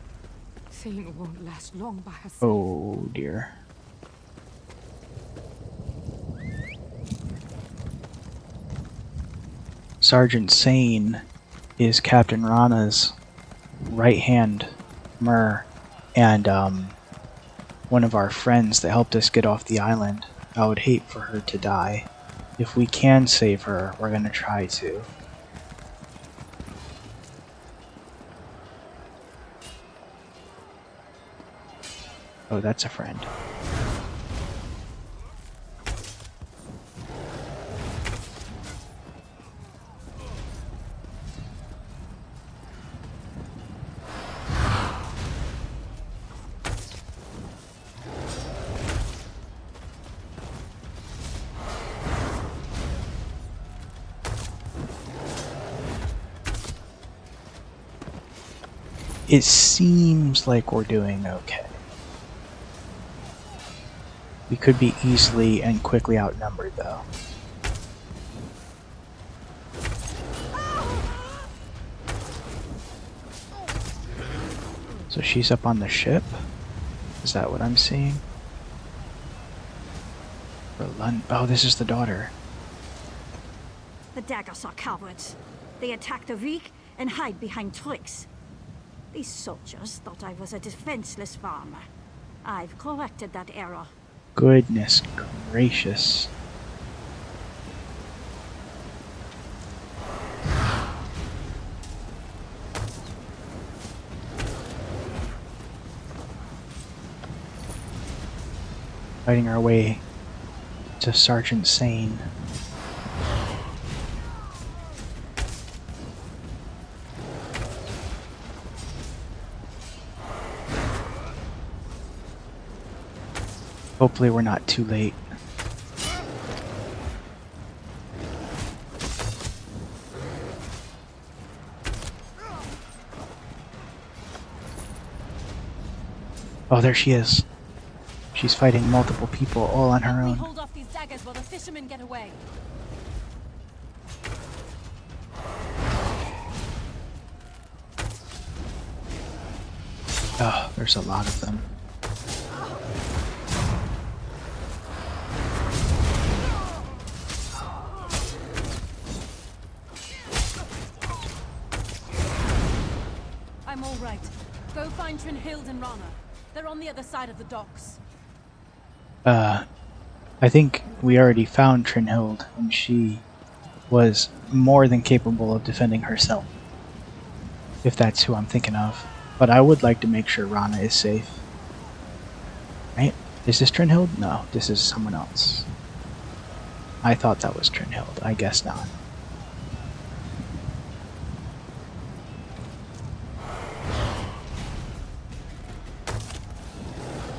Zane won't last long by herself. Oh dear. Sergeant Sane is Captain Rana's right hand Myrrh, and one of our friends that helped us get off the island. I would hate for her to die. If we can save her, we're gonna try to. Oh, that's a friend. It seems like we're doing okay. We could be easily and quickly outnumbered though. So she's up on the ship? Is that what I'm seeing? Oh, this is the daughter. The daggers are cowards. They attack the weak and hide behind tricks. These soldiers thought I was a defenseless farmer. I've corrected that error. Goodness gracious. Fighting our way to Sergeant Sane. Hopefully we're not too late. Oh, there she is. She's fighting multiple people all on her We own. hold off these daggers while the fishermen get away. Oh, there's a lot of them. I'm all right. Go find Trinhild and Rana. They're on the other side of the docks. I think we already found Trinhild, and she was more than capable of defending herself. If that's who I'm thinking of. But I would like to make sure Rana is safe. Right? Is this Trinhild? No, this is someone else. I thought that was Trinhild. I guess not.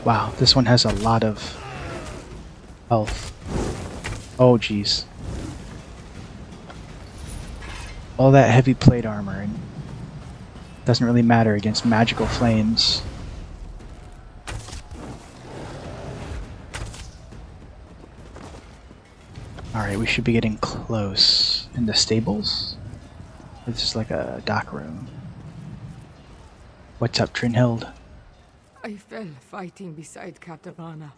Wow, this one has a lot of health. Oh, jeez. All that heavy plate armor, and doesn't really matter against magical flames. Alright, we should be getting close. In the stables? This is like a dock room. What's up, Trinhild? I fell fighting beside Katarana.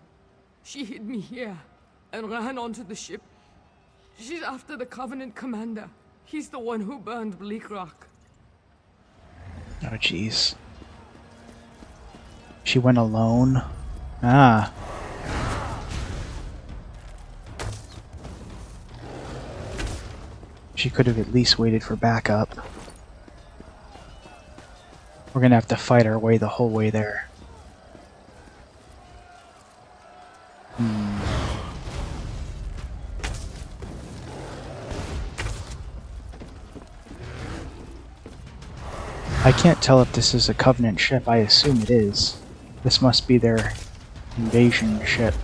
She hid me here and ran onto the ship. She's after the Covenant commander. He's the one who burned Bleak Rock. Oh, jeez. She went alone? Ah. She could have at least waited for backup. We're gonna have to fight our way the whole way there. I can't tell if this is a Covenant ship. I assume it is. This must be their invasion ship.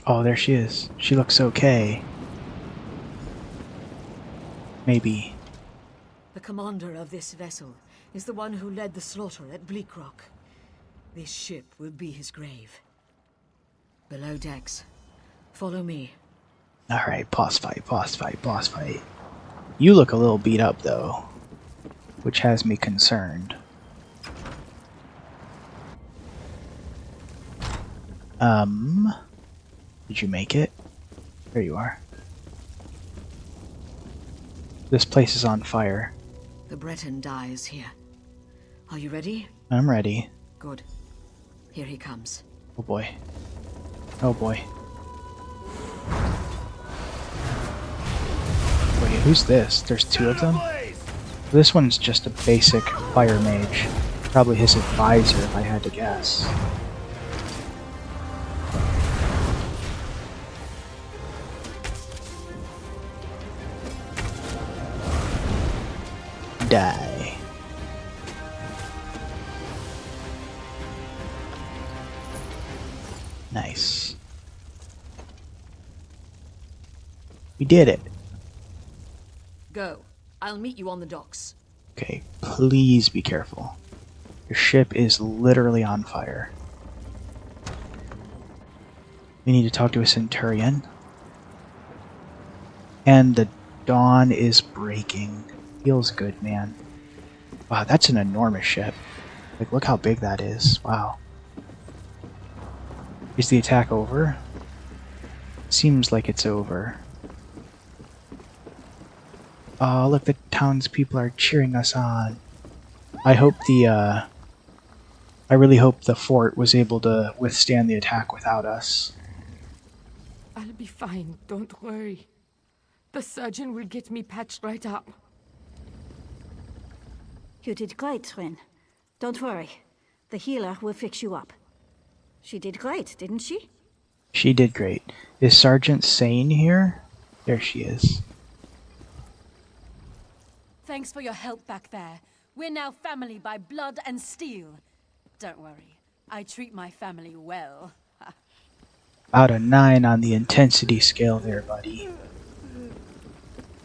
Oh, there she is. She looks okay. Maybe. The commander of this vessel is the one who led the slaughter at Bleak Rock. This ship will be his grave. Below decks. Follow me. Alright, boss fight, boss fight, boss fight. You look a little beat up, though, which has me concerned. Did you make it? There you are. This place is on fire. The Breton dies here. Are you ready? I'm ready. Good. Here he comes. Oh boy. Oh boy. Wait, who's this? There's two of them? This one's just a basic fire mage. Probably his advisor, if I had to guess. Die. Nice. We did it. Go. I'll meet you on the docks. Okay, please be careful. Your ship is literally on fire. We need to talk to a centurion. And the dawn is breaking. Feels good, man. Wow, that's an enormous ship. Like, look how big that is. Wow. Is the attack over? Seems like it's over. Oh, look, the townspeople are cheering us on. I hope I really hope the fort was able to withstand the attack without us. I'll be fine, don't worry. The surgeon will get me patched right up. You did great, Rin. Don't worry. The healer will fix you up. She did great, didn't she? She did great. Is Sergeant Sane here? There she is. Thanks for your help back there. We're now family by blood and steel. Don't worry. I treat my family well. About a 9 on the intensity scale there, buddy.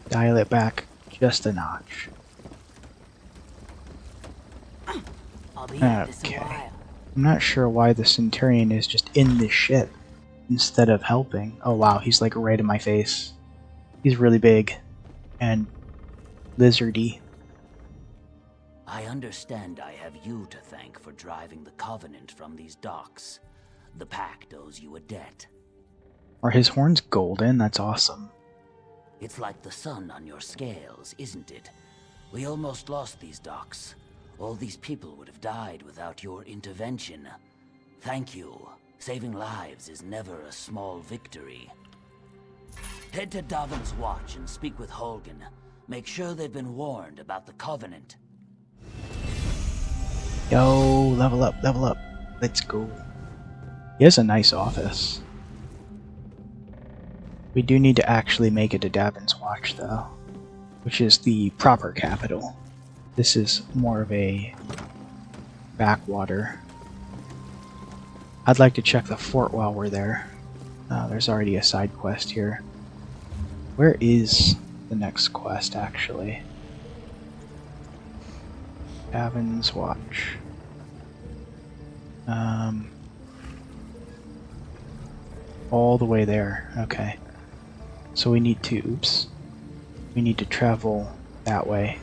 Dial it back just a notch. Okay. I'm not sure why the Centurion is just in this ship instead of helping. Oh wow, he's like right in my face. He's really big and lizardy. I understand I have you to thank for driving the Covenant from these docks. The Pact owes you a debt. Are his horns golden? That's awesome. It's like the sun on your scales, isn't it? We almost lost these docks. All these people would have died without your intervention. Thank you. Saving lives is never a small victory. Head to Davin's Watch and speak with Holgen. Make sure they've been warned about the Covenant. Yo, level up, level up. Let's go. He has a nice office. We do need to actually make it to Davin's Watch, though, which is the proper capital. This is more of a backwater. I'd like to check the fort while we're there. There's already a side quest here. Where is the next quest, actually? Davin's Watch. All the way there. Okay. So we need to, oops. We need to travel that way.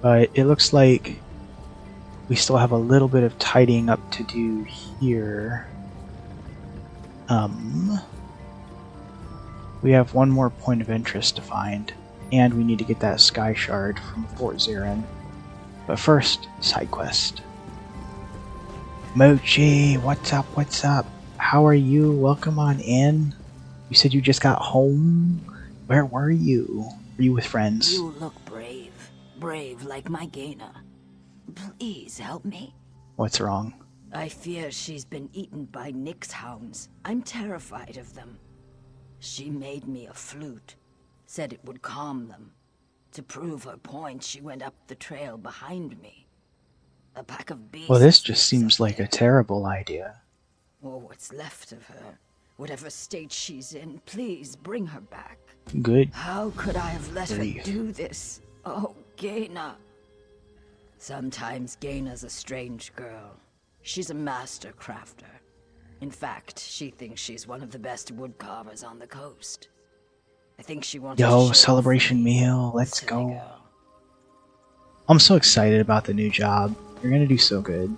But it looks like we still have a little bit of tidying up to do here. We have one more point of interest to find, and we need to get that sky shard from Fort Zarin. But first, side quest. Mochi, what's up, what's up? How are you? Welcome on in. You said you just got home? Where were you? Were you with friends? You look brave. Brave like my Gaina. Please help me. What's wrong? I fear she's been eaten by Nyx hounds. I'm terrified of them. She made me a flute. Said it would calm them. To prove her point, she went up the trail behind me. A pack of beasts. Well, this just seems like a terrible idea. Or what's left of her. Whatever state she's in, please bring her back. Good. How could I have let Grief. her do this? Oh, Gaina. Sometimes Gaina's a strange girl. She's a master crafter. In fact, she thinks she's one of the best wood carvers on the coast. I think she wants to Yo, show celebration meal. Let's go. I'm so excited about the new job. You're gonna do so good.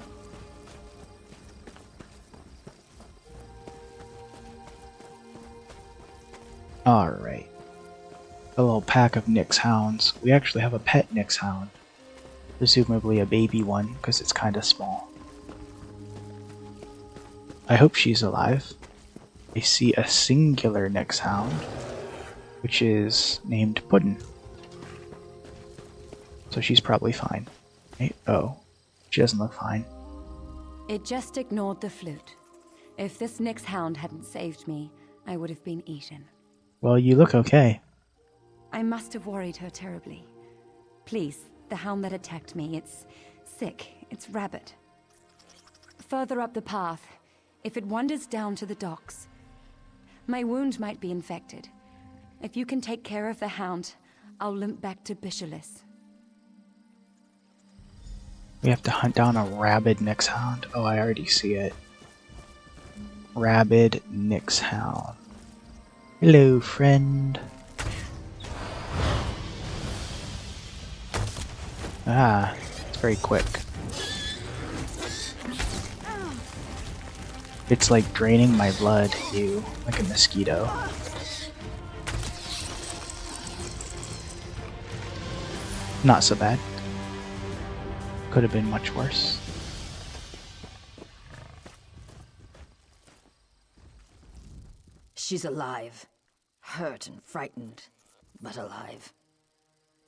Alright. A little pack of Nyx hounds. We actually have a pet Nyx hound. Presumably a baby one, because it's kinda small. I hope she's alive. I see a singular Nyx hound, which is named Puddin'. So she's probably fine. Right? Oh, she doesn't look fine. It just ignored the flute. If this Nyx hound hadn't saved me, I would have been eaten. Well, you look okay. I must have worried her terribly. Please, the hound that attacked me, it's sick. It's rabid. Further up the path, if it wanders down to the docks, my wound might be infected. If you can take care of the hound, I'll limp back to Bisholis. We have to hunt down a rabid Nyx hound. Oh, I already see it. Rabid Nyx hound. Hello, friend. Ah, it's very quick. It's like draining my blood, you, like a mosquito. Not so bad. Could have been much worse. She's alive. Hurt and frightened, but alive.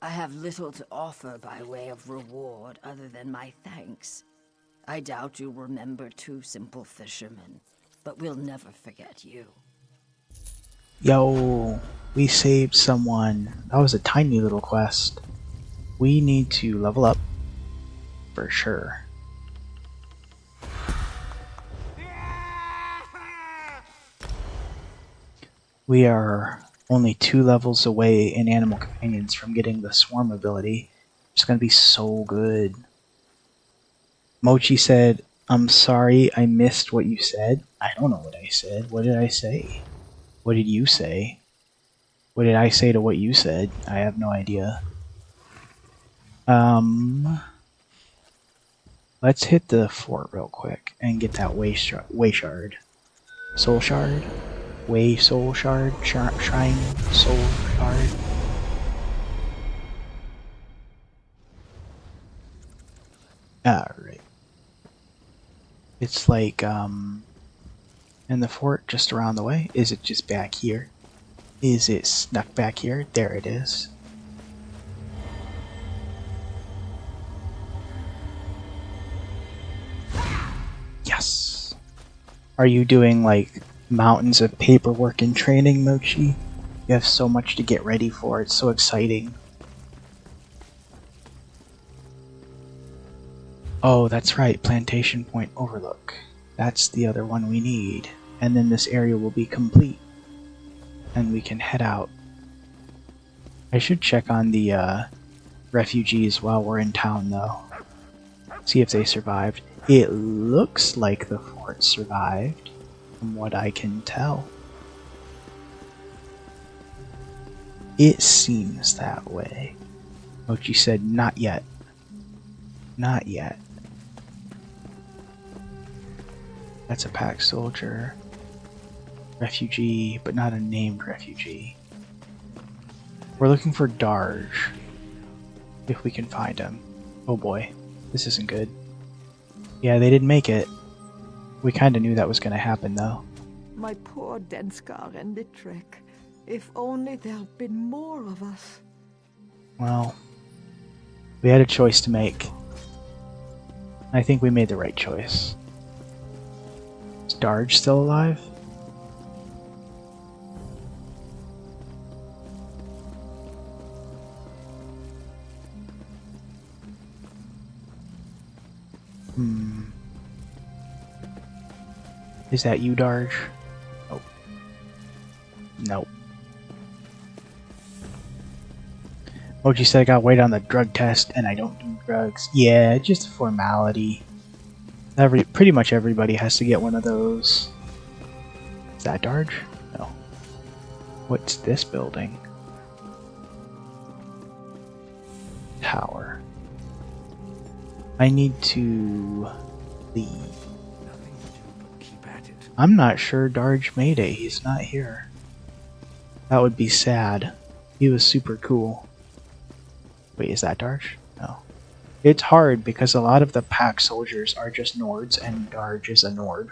I have little to offer by way of reward other than my thanks. I doubt you'll remember two simple fishermen, but we'll never forget you. Yo, we saved someone. That was a tiny little quest. We need to level up for sure. We are only 2 levels away in Animal Companions from getting the Swarm ability. It's gonna be so good. Mochi said, I'm sorry I missed what you said. I don't know what I said. What did I say? What did you say? What did I say to what you said? I have no idea. Let's hit the fort real quick and get that way shard. Soul shard? Way soul shard? Shrine soul shard? Alright. It's like, in the fort just around the way? Is it just back here? Is it snuck back here? There it is. Are you doing like mountains of paperwork and training, Mochi? You have so much to get ready for. It's so exciting. Oh, that's right. Plantation Point Overlook. That's the other one we need. And then this area will be complete. And we can head out. I should check on the refugees while we're in town, though. See if they survived. It looks like the fort survived, from what I can tell. It seems that way. Mochi said, not yet. Not yet. That's a pack soldier. Refugee, but not a named refugee. We're looking for Darge. If we can find him. Oh boy, this isn't good. Yeah, they didn't make it. We kinda knew that was gonna happen though. My poor Denskar and Litrek. If only there'd been more of us. Well, we had a choice to make. I think we made the right choice. Is Darge still alive? Is that you, Darge? Oh. Nope. Mochi said I gotta wait on the drug test, and I don't do drugs. Yeah, just a formality. Pretty much everybody has to get one of those. Is that Darge? No. What's this building? Tower. I need to leave. I'm not sure Darge made it. He's not here. That would be sad. He was super cool. Wait, is that Darge? No. It's hard because a lot of the pack soldiers are just Nords and Darge is a Nord.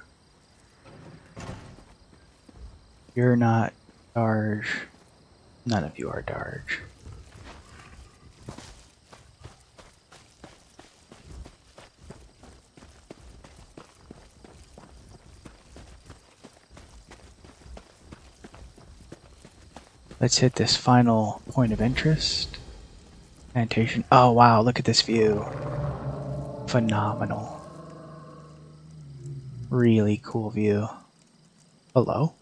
You're not Darge. None of you are Darge. Let's hit this final point of interest. Plantation. Oh wow, look at this view. Phenomenal. Really cool view. Hello?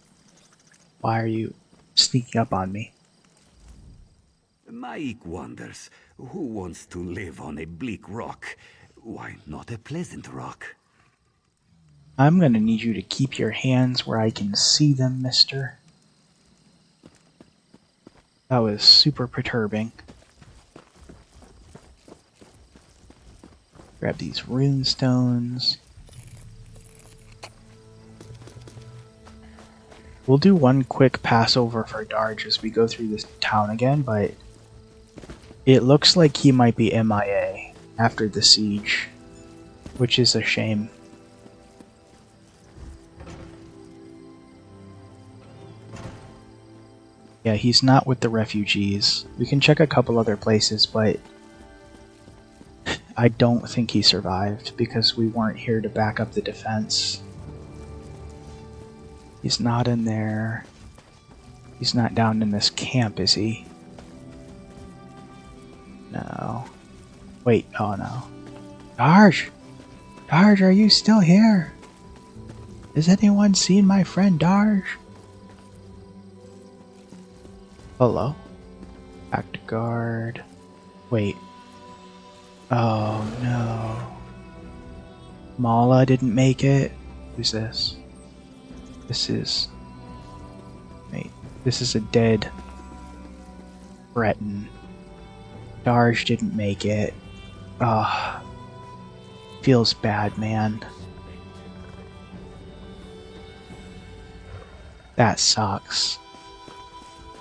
Why are you sneaking up on me? Mike wonders, who wants to live on a bleak rock? Why not a pleasant rock? I'm gonna need you to keep your hands where I can see them, mister. That was super perturbing. Grab these rune stones. We'll do one quick pass over for Darge as we go through this town again, but it looks like he might be MIA after the siege, which is a shame. Yeah, he's not with the refugees. We can check a couple other places, but I don't think he survived because we weren't here to back up the defense. He's not in there. He's not down in this camp, is he? No. Wait, oh no. Darge! Darge, are you still here? Has anyone seen my friend Darge? Hello? Back to guard. Wait. Oh no. Mala didn't make it. Who's this? This is... Wait. This is a dead Breton. Darge didn't make it. Ah. Feels bad, man. That sucks.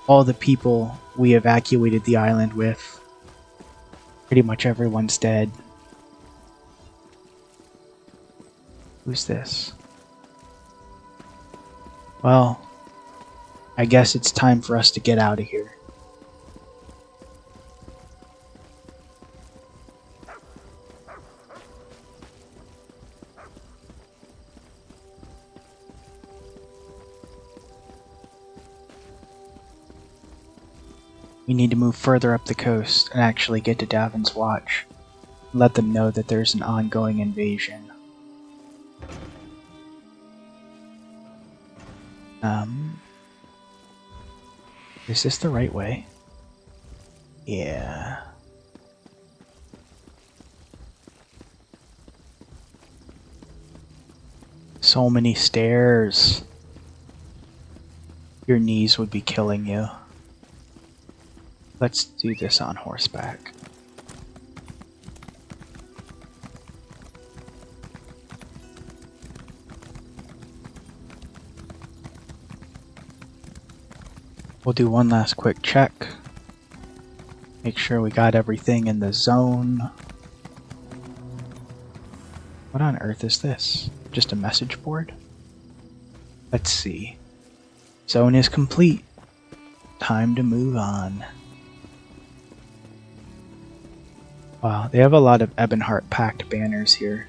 All the people we evacuated the island with, pretty much everyone's dead. Who's this? Well, I guess it's time for us to get out of here. We need to move further up the coast and actually get to Davin's Watch. Let them know that there's an ongoing invasion. Is this the right way? Yeah. So many stairs. Your knees would be killing you. Let's do this on horseback. We'll do one last quick check. Make sure we got everything in the zone. What on earth is this? Just a message board? Let's see. Zone is complete. Time to move on. Wow, they have a lot of Ebonheart Pact banners here.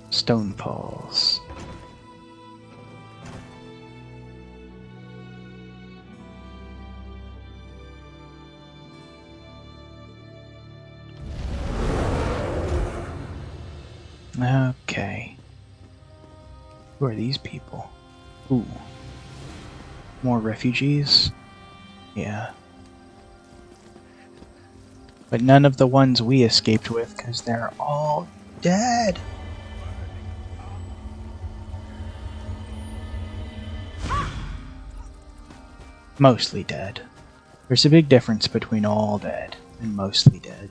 Stone Falls. Okay. Who are these people? Ooh. More refugees? Yeah. But none of the ones we escaped with, because they're all dead. Mostly dead. There's a big difference between all dead and mostly dead.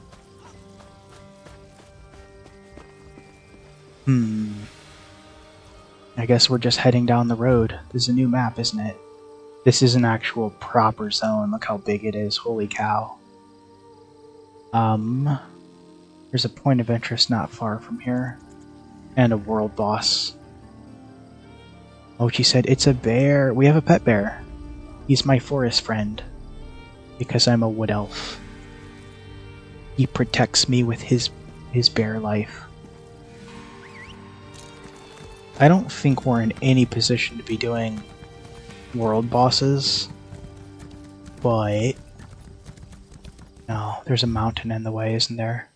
I guess we're just heading down the road. This is a new map, isn't it? This is an actual proper zone. Look how big it is. Holy cow. There's a point of interest not far from here. And a world boss. Oh, she said, it's a bear. We have a pet bear. He's my forest friend. Because I'm a wood elf. He protects me with his bear life. I don't think we're in any position to be doing world bosses. But... no, there's a mountain in the way, isn't there?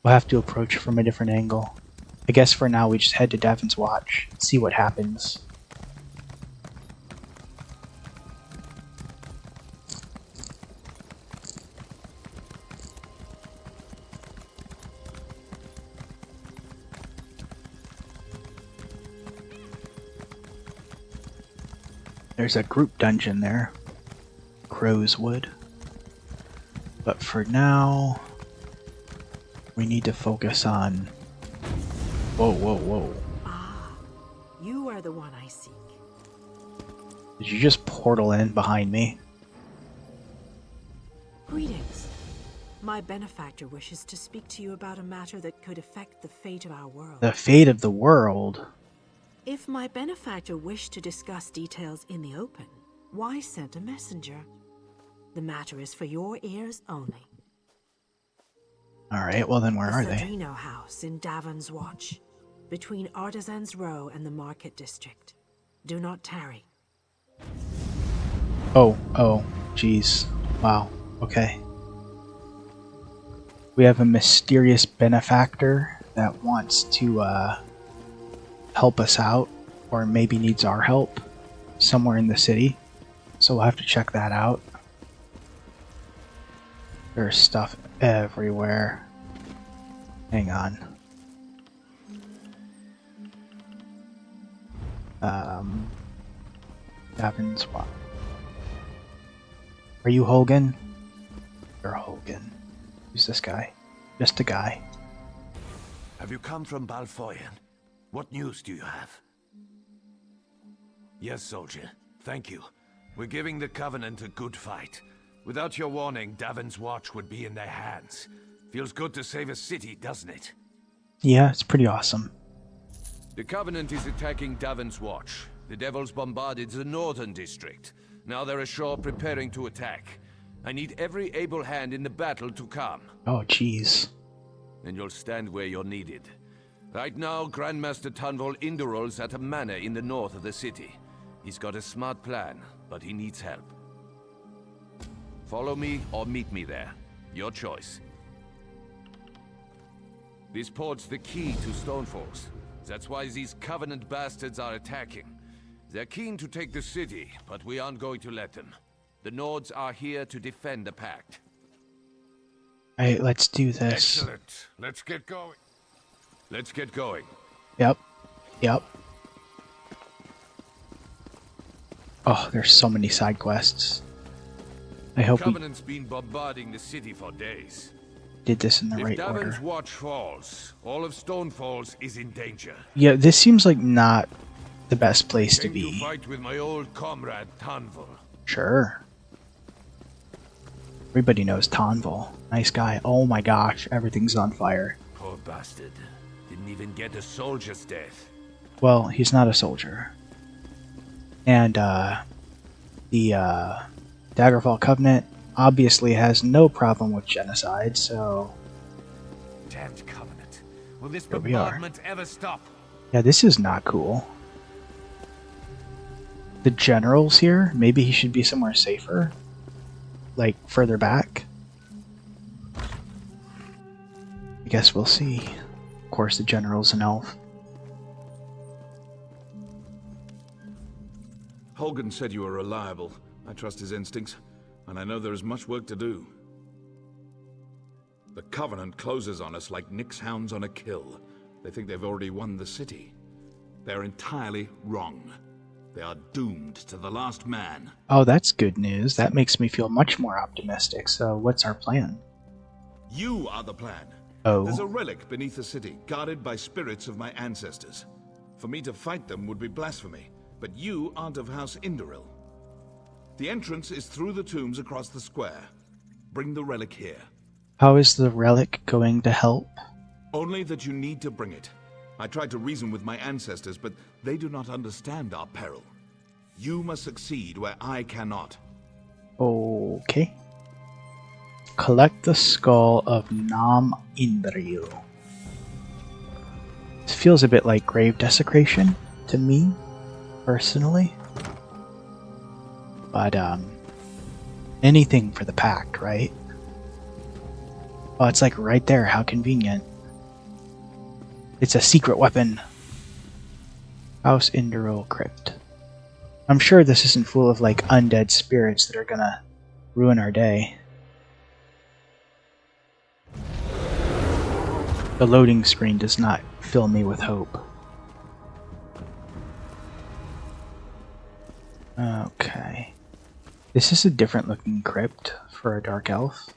We'll have to approach from a different angle. I guess for now we just head to Davin's Watch, see what happens. There's a group dungeon there. Crow's Wood. But for now, we need to focus on... Whoa, whoa, whoa. Ah, you are the one I seek. Did you just portal in behind me? Greetings. My benefactor wishes to speak to you about a matter that could affect the fate of our world. The fate of the world? If my benefactor wished to discuss details in the open, why send a messenger? The matter is for your ears only. Alright, well then where are The they? Sodrino House in Davin's Watch, between Artisans Row and the Market District. Do not tarry. Oh, jeez. Wow, okay. We have a mysterious benefactor that wants to, help us out, or maybe needs our help, somewhere in the city. So we'll have to check that out. There's stuff everywhere. Hang on. Davin's Watch. Are you Hogan? You're Hogan. Who's this guy? Just a guy. Have you come from Balfoyen? What news do you have? Yes, soldier. Thank you. We're giving the Covenant a good fight. Without your warning, Davin's Watch would be in their hands. Feels good to save a city, doesn't it? Yeah, it's pretty awesome. The Covenant is attacking Davin's Watch. The Devils bombarded the northern district. Now they're ashore preparing to attack. I need every able hand in the battle to come. Oh, jeez. And you'll stand where you're needed. Right now, Grandmaster Tunvol Indural's at a manor in the north of the city. He's got a smart plan, but he needs help. Follow me or meet me there. Your choice. This port's the key to Stonefalls. That's why these Covenant bastards are attacking. They're keen to take the city, but we aren't going to let them. The Nords are here to defend the Pact. Alright, let's do this. Excellent. Let's get going. Let's get going. Yep. Yep. Oh, there's so many side quests. I hope Covenant's been bombarding the city for days. Did this in the right If Daven's order. watch falls, all of Stonefalls is in danger. Yeah, this seems like not the best place to Came be. to fight with my old comrade Tunvol. Sure. Everybody knows Tonvol. Nice guy. Oh my gosh, everything's on fire. Poor bastard. Didn't even get a soldier's death. Well, he's not a soldier. And, the, Daggerfall Covenant obviously has no problem with genocide, so... Damned Covenant. Will this Here we are. bombardment ever stop? Yeah, this is not cool. The general's here? Maybe he should be somewhere safer? Like, further back? I guess we'll see. Of course, the general's an elf. Holgen said you were reliable. I trust his instincts, and I know there is much work to do. The Covenant closes on us like Nick's hounds on a kill. They think they've already won the city. They're entirely wrong. They are doomed to the last man. Oh, that's good news. That makes me feel much more optimistic. So, what's our plan? You are the plan. Oh. There's a relic beneath the city, guarded by spirits of my ancestors. For me to fight them would be blasphemy, but you aren't of House Induril. The entrance is through the tombs across the square. Bring the relic here. How is the relic going to help? Only that you need to bring it. I tried to reason with my ancestors, but they do not understand our peril. You must succeed where I cannot. Okay. Collect the skull of Nam Indril. This feels a bit like grave desecration to me, personally. But, anything for the Pact, right? Oh, it's like right there. How convenient. It's a secret weapon. House Induril Crypt. I'm sure this isn't full of, like, undead spirits that are gonna ruin our day. The loading screen does not fill me with hope. Okay. This is a different looking crypt for a dark elf.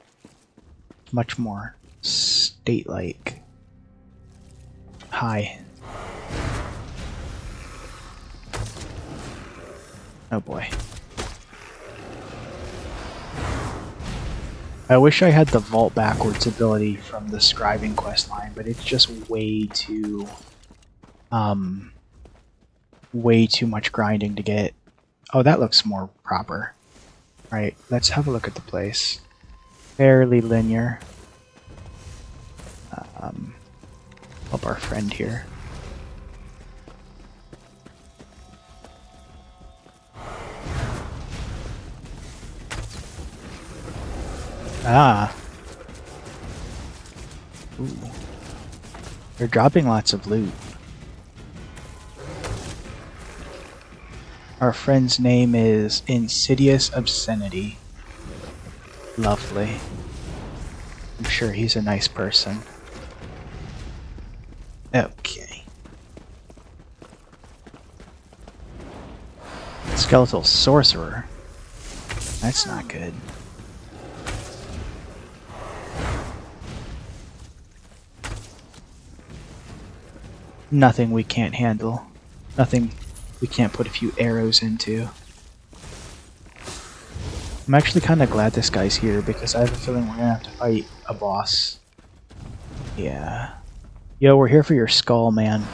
Much more state-like. Hi. Oh boy. I wish I had the vault backwards ability from the scribing questline, but it's just way too much grinding to get. Oh, that looks more proper. Right, let's have a look at the place. Fairly linear. Help our friend here. Ah. Ooh. They're dropping lots of loot. Our friend's name is Insidious Obscenity. Lovely. I'm sure he's a nice person. Okay. Skeletal Sorcerer. That's not good. Nothing we can't handle. Nothing we can't put a few arrows into. I'm actually kind of glad this guy's here because I have a feeling we're gonna have to fight a boss. Yeah. Yo, we're here for your skull, man.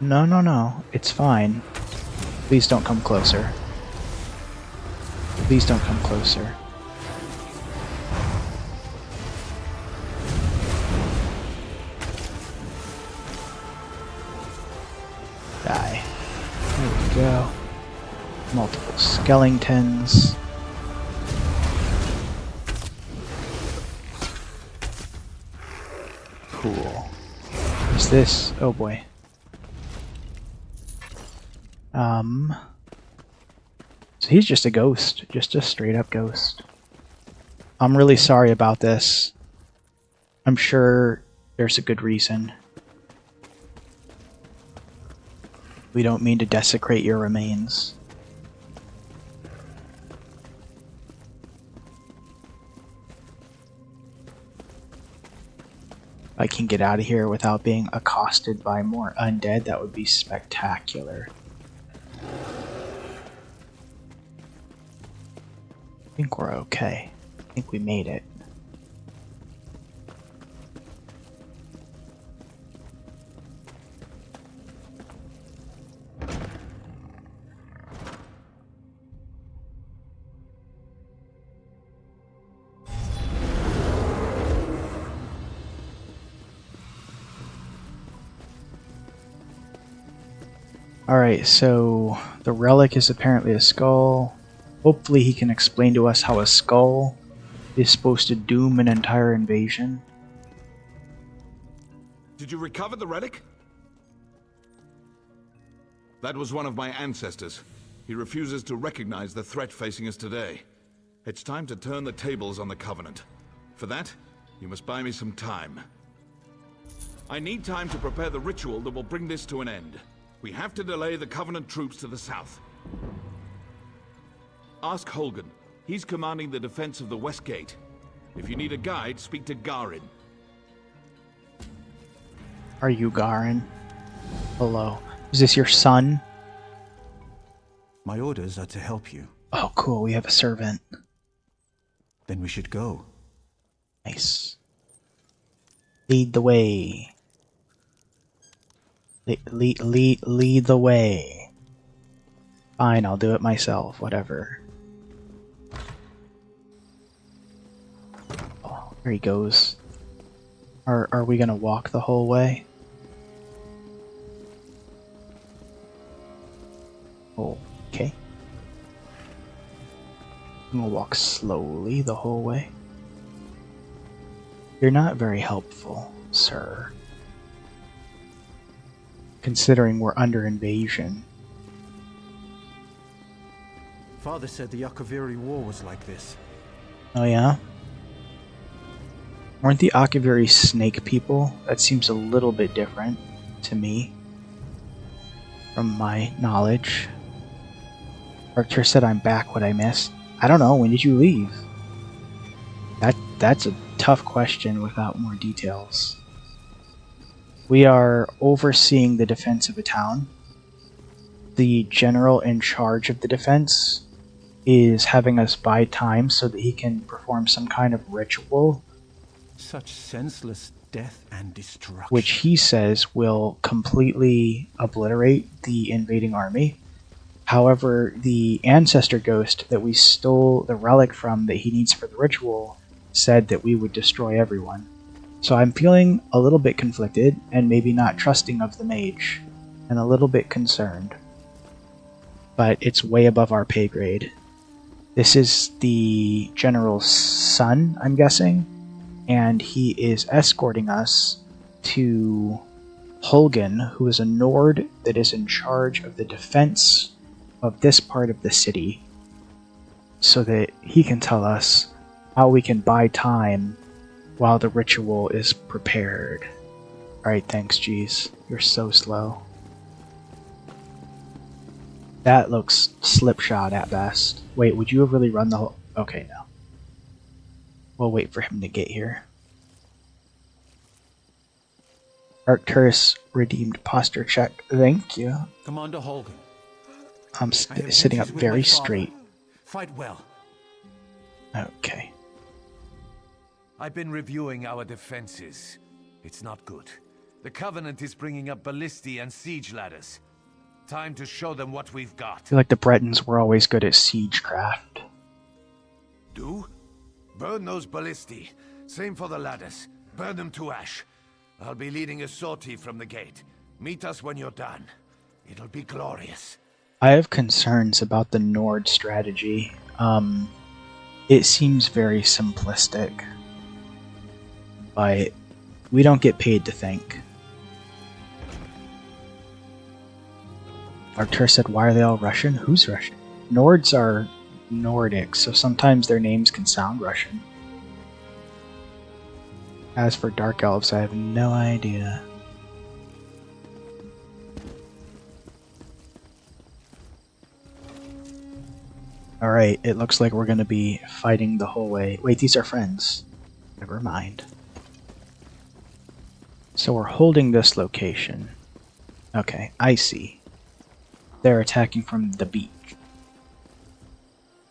No, no, no. It's fine. Please don't come closer. Please don't come closer. go. Multiple skeletons. Cool. What's this? Oh boy. So he's just a ghost. Just a straight up ghost. I'm really sorry about this. I'm sure there's a good reason. We don't mean to desecrate your remains. If I can get out of here without being accosted by more undead, that would be spectacular. I think we're okay. I think we made it. Alright, so the relic is apparently a skull. Hopefully he can explain to us how a skull is supposed to doom an entire invasion. Did you recover the relic? That was one of my ancestors. He refuses to recognize the threat facing us today. It's time to turn the tables on the Covenant. For that, you must buy me some time. I need time to prepare the ritual that will bring this to an end. We have to delay the Covenant troops to the south. Ask Holgen. He's commanding the defense of the West Gate. If you need a guide, speak to Garin. Are you Garin? Hello. Is this your son? My orders are to help you. Oh, cool. We have a servant. Then we should go. Nice. Lead the way. Lead the way. Fine, I'll do it myself. Whatever. Oh, there he goes. Are we gonna walk the whole way? Okay. I'm gonna walk slowly the whole way. You're not very helpful, sir. Considering we're under invasion. Father said the Akaviri War was like this. Oh yeah? Weren't the Akaviri snake people? That seems a little bit different to me. From my knowledge. Archer said I'm back. What I missed? I don't know. When did you leave? That's a tough question without more details. We are overseeing the defense of a town. The general in charge of the defense is having us buy time so that he can perform some kind of ritual. Such senseless death and destruction. Which he says will completely obliterate the invading army. However, the ancestor ghost that we stole the relic from that he needs for the ritual said that we would destroy everyone. So I'm feeling a little bit conflicted and maybe not trusting of the mage and a little bit concerned. But it's way above our pay grade. This is the general's son, I'm guessing, and he is escorting us to Holgen, who is a Nord that is in charge of the defense of this part of the city, so that he can tell us how we can buy time while the ritual is prepared. Alright, thanks, Jeez. You're so slow. That looks slipshod at best. Wait, would you have really run the whole... Okay, no. We'll wait for him to get here. Arcturus redeemed posture check. Thank you. Commander Holgen. I'm sitting up very straight. Fight well. Okay. I've been reviewing our defenses. It's not good. The Covenant is bringing up ballistae and siege ladders. Time to show them what we've got. I feel like the Bretons were always good at siegecraft. Do? Burn those ballistae. Same for the ladders. Burn them to ash. I'll be leading a sortie from the gate. Meet us when you're done. It'll be glorious. I have concerns about the Nord strategy. It seems very simplistic, but we don't get paid to think. Artur said, why are they all Russian? Who's Russian? Nords are Nordic, so sometimes their names can sound Russian. As for Dark Elves, I have no idea. Alright, it looks like we're gonna be fighting the whole way. Wait, these are friends. Never mind. So we're holding this location. Okay, I see. They're attacking from the beach.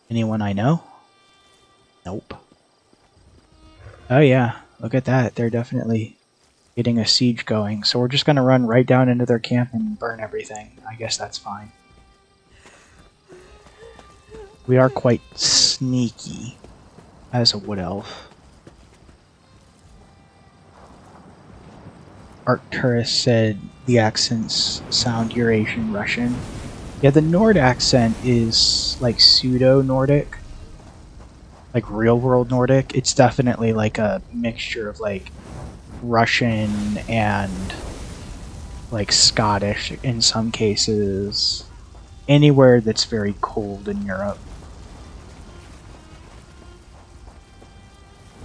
Anyone I know? Nope. Oh yeah, look at that. They're definitely getting a siege going. So we're just gonna run right down into their camp and burn everything. I guess that's fine. We are quite sneaky as a wood elf. Arcturus said the accents sound Eurasian Russian. Yeah, the Nord accent is like pseudo-Nordic. Like real-world Nordic. It's definitely like a mixture of like Russian and like Scottish in some cases. Anywhere that's very cold in Europe.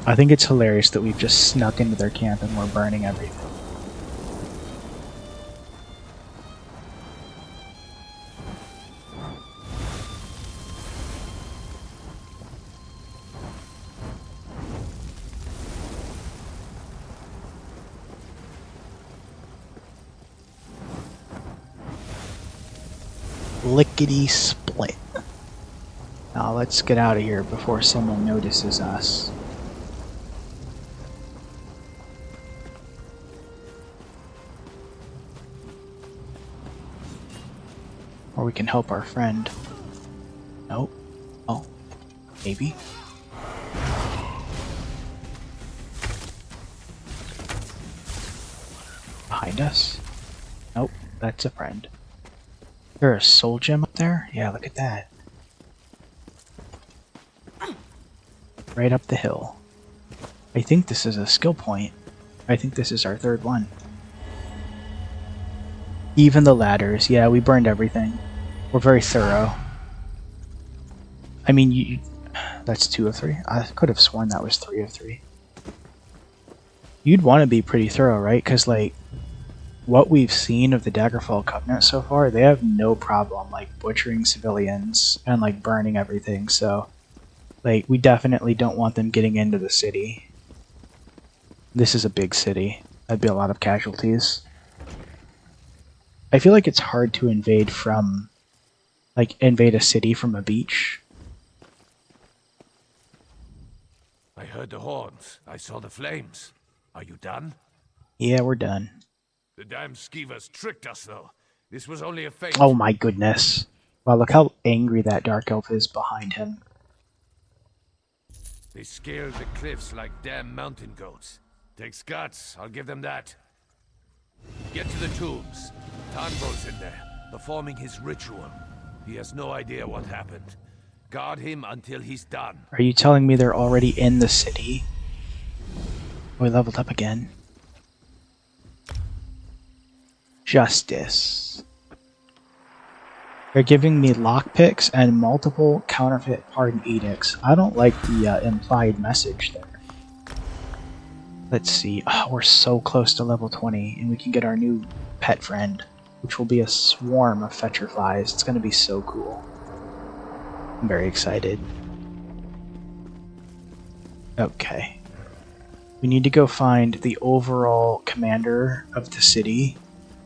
I think it's hilarious that we've just snuck into their camp and we're burning everything. Lickety split. Now let's get out of here before someone notices us. Or we can help our friend. Nope. Oh. Maybe. Behind us? Nope. That's a friend. There's a soul gem up there? Yeah, look at that. Right up the hill. I think this is a skill point. I think this is our third one. Even the ladders. Yeah, we burned everything. We're very thorough. I mean, that's 2 of 3. I could have sworn that was 3 of 3. You'd want to be pretty thorough, right? Because, like, what we've seen of the Daggerfall Covenant so far, they have no problem, like, butchering civilians and, like, burning everything. So, like, we definitely don't want them getting into the city. This is a big city. That'd be a lot of casualties. I feel like it's hard to invade from, like, invade a city from a beach. I heard the horns. I saw the flames. Are you done? Yeah, we're done. The damn skeevers tricked us, though. This was only a feint. Oh my goodness. Wow, look how angry that Dark Elf is behind him. They scaled the cliffs like damn mountain goats. Takes guts, I'll give them that. Get to the tombs. Tanvo's in there, performing his ritual. He has no idea what happened. Guard him until he's done. Are you telling me they're already in the city? We leveled up again. Justice. They're giving me lockpicks and multiple counterfeit pardon edicts. I don't like the implied message there. Let's see. Oh, we're so close to level 20, and we can get our new pet friend, which will be a swarm of fetcher flies. It's going to be so cool. I'm very excited. Okay. We need to go find the overall commander of the city,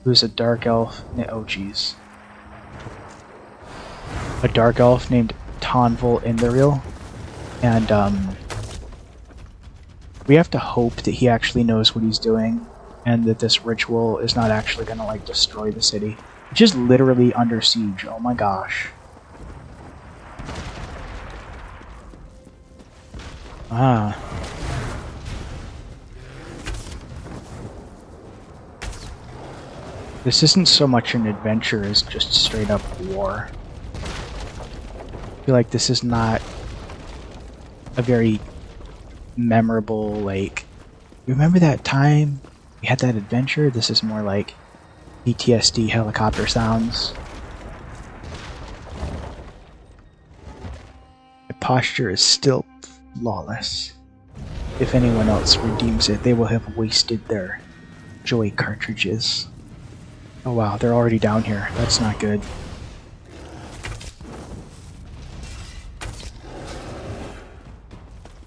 who's a dark elf. Oh, geez. A dark elf named Tanvol Indoril. And, we have to hope that he actually knows what he's doing, and that this ritual is not actually gonna, like, destroy the city. Which is literally under siege. Oh my gosh. Ah. This isn't so much an adventure as just straight up war. I feel like this is not a very memorable, like, remember that time we had that adventure? This is more like PTSD helicopter sounds. My posture is still flawless. If anyone else redeems it, they will have wasted their joy cartridges. Oh wow, they're already down here. That's not good.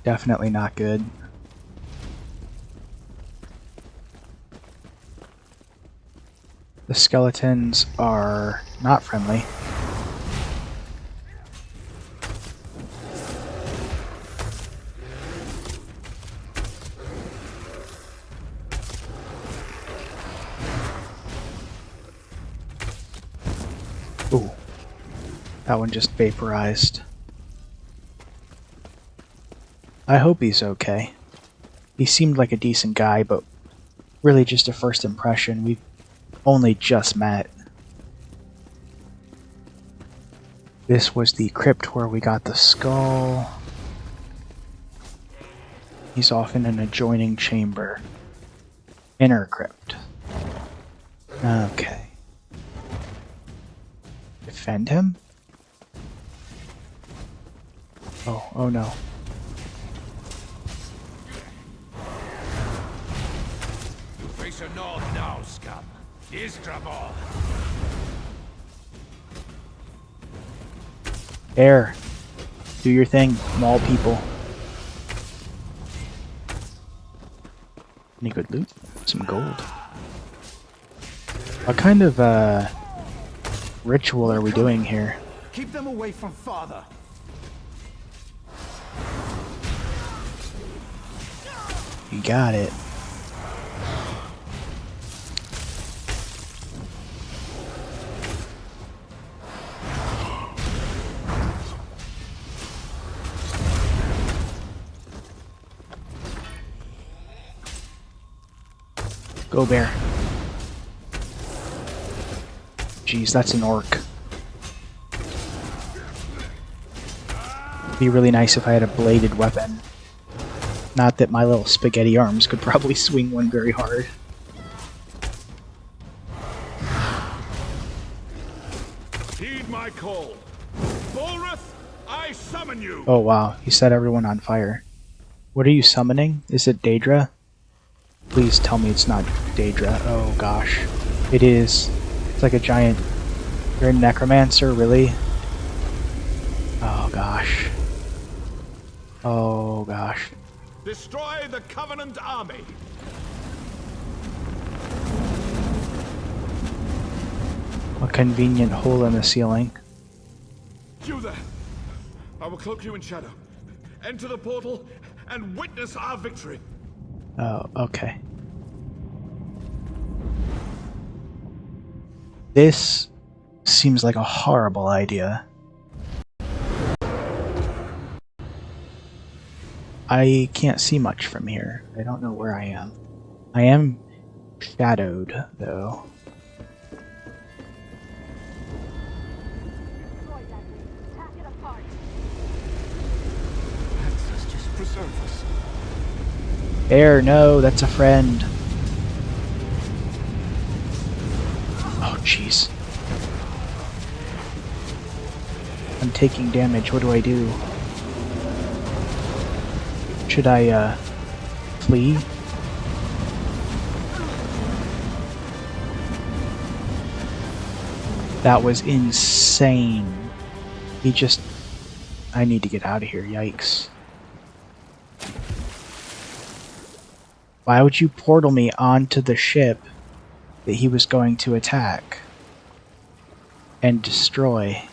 Definitely not good. The skeletons are not friendly. Ooh. That one just vaporized. I hope he's okay. He seemed like a decent guy, but really just a first impression. We've only just met. This was the crypt where we got the skull. He's off in an adjoining chamber. Inner crypt. Okay. Defend him? Oh no. You face a north now, scum. Istrabor. Air. Do your thing, mall people. Any good loot? Some gold. What kind of ritual are we doing here? Keep them away from father. You got it. Go bear. Jeez, that's an orc. It'd be really nice if I had a bladed weapon. Not that my little spaghetti arms could probably swing one very hard. Heed my call. Bolrith, I summon you. Oh wow, he set everyone on fire. What are you summoning? Is it Daedra? Please tell me it's not Daedra. Oh gosh. It is. It's like a giant... You're a necromancer, really? Oh gosh. Oh gosh. Destroy the Covenant army. A convenient hole in the ceiling. You there. I will cloak you in shadow. Enter the portal and witness our victory. Oh, okay. This seems like a horrible idea. I can't see much from here. I don't know where I am. I am shadowed, though. Ancestors preserve us. Air, no, that's a friend. Oh, jeez. I'm taking damage. What do I do? Should I, flee? That was insane. He just... I need to get out of here. Yikes. Why would you portal me onto the ship that he was going to attack and destroy?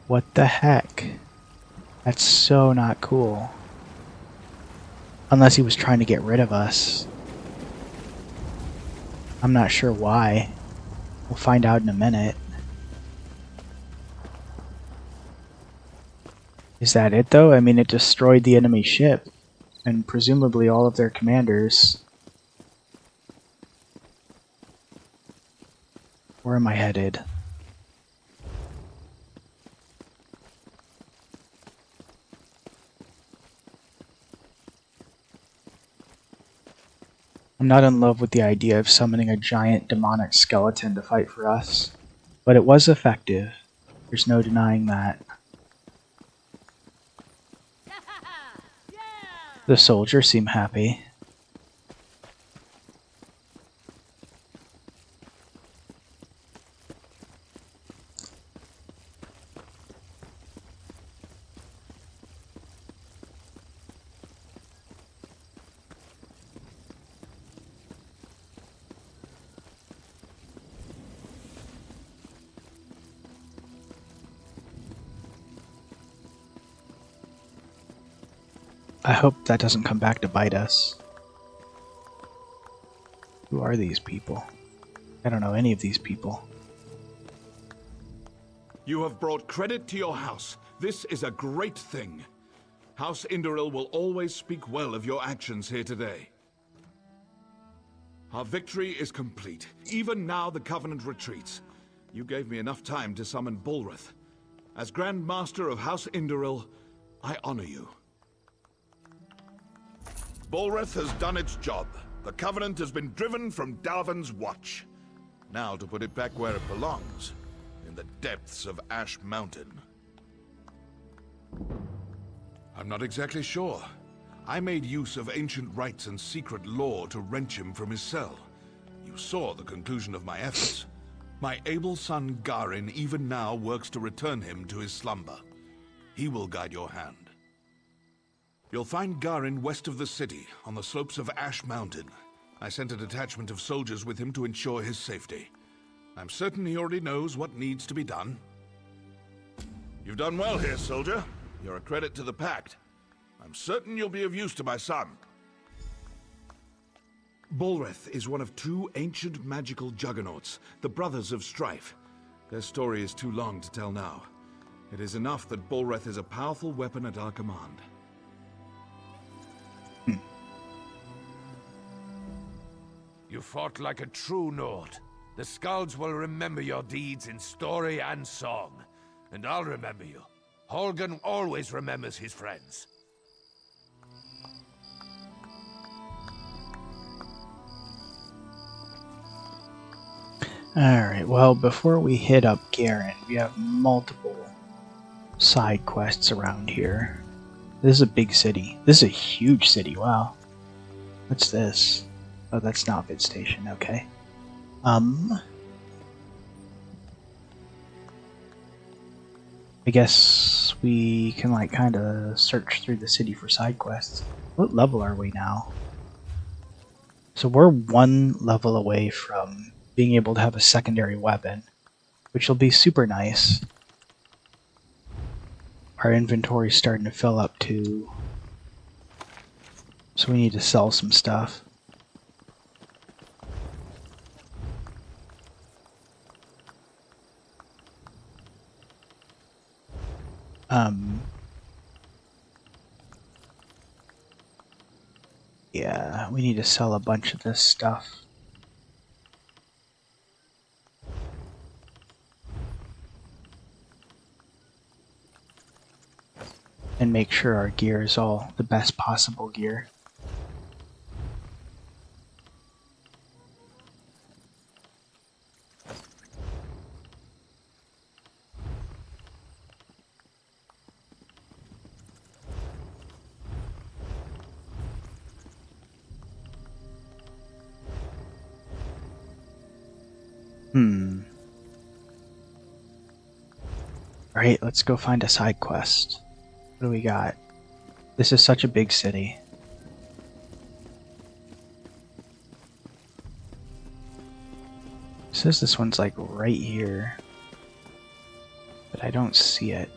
What the heck? That's so not cool. Unless he was trying to get rid of us. I'm not sure why. We'll find out in a minute. Is that it though? I mean, it destroyed the enemy ship. And presumably all of their commanders. Where am I headed? I'm not in love with the idea of summoning a giant demonic skeleton to fight for us, but it was effective. There's no denying that. The soldiers seem happy. I hope that doesn't come back to bite us. Who are these people? I don't know any of these people. You have brought credit to your house. This is a great thing. House Indoril will always speak well of your actions here today. Our victory is complete. Even now the Covenant retreats. You gave me enough time to summon Bulrith. As Grand Master of House Indoril, I honor you. Bulrith has done its job. The Covenant has been driven from Dalvin's Watch. Now to put it back where it belongs, in the depths of Ash Mountain. I'm not exactly sure. I made use of ancient rites and secret lore to wrench him from his cell. You saw the conclusion of my efforts. My able son Garin even now works to return him to his slumber. He will guide your hand. You'll find Garin west of the city, on the slopes of Ash Mountain. I sent a detachment of soldiers with him to ensure his safety. I'm certain he already knows what needs to be done. You've done well here, soldier. You're a credit to the Pact. I'm certain you'll be of use to my son. Bulrith is one of two ancient magical juggernauts, the Brothers of Strife. Their story is too long to tell now. It is enough that Bulrith is a powerful weapon at our command. You fought like a true Nord. The Skalds will remember your deeds in story and song. And I'll remember you. Holgen always remembers his friends. Alright, well, before we hit up Garen, we have multiple side quests around here. This is a big city. This is a huge city, wow. What's this? Oh, that's not Vid Station, okay. I guess we can, like, kind of search through the city for side quests. What level are we now? So we're one level away from being able to have a secondary weapon, which will be super nice. Our inventory's starting to fill up too, so we need to sell some stuff. Yeah, we need to sell a bunch of this stuff. And make sure our gear is all the best possible gear. Alright, let's go find a side quest. What do we got? This is such a big city. It says this one's like right here, but I don't see it.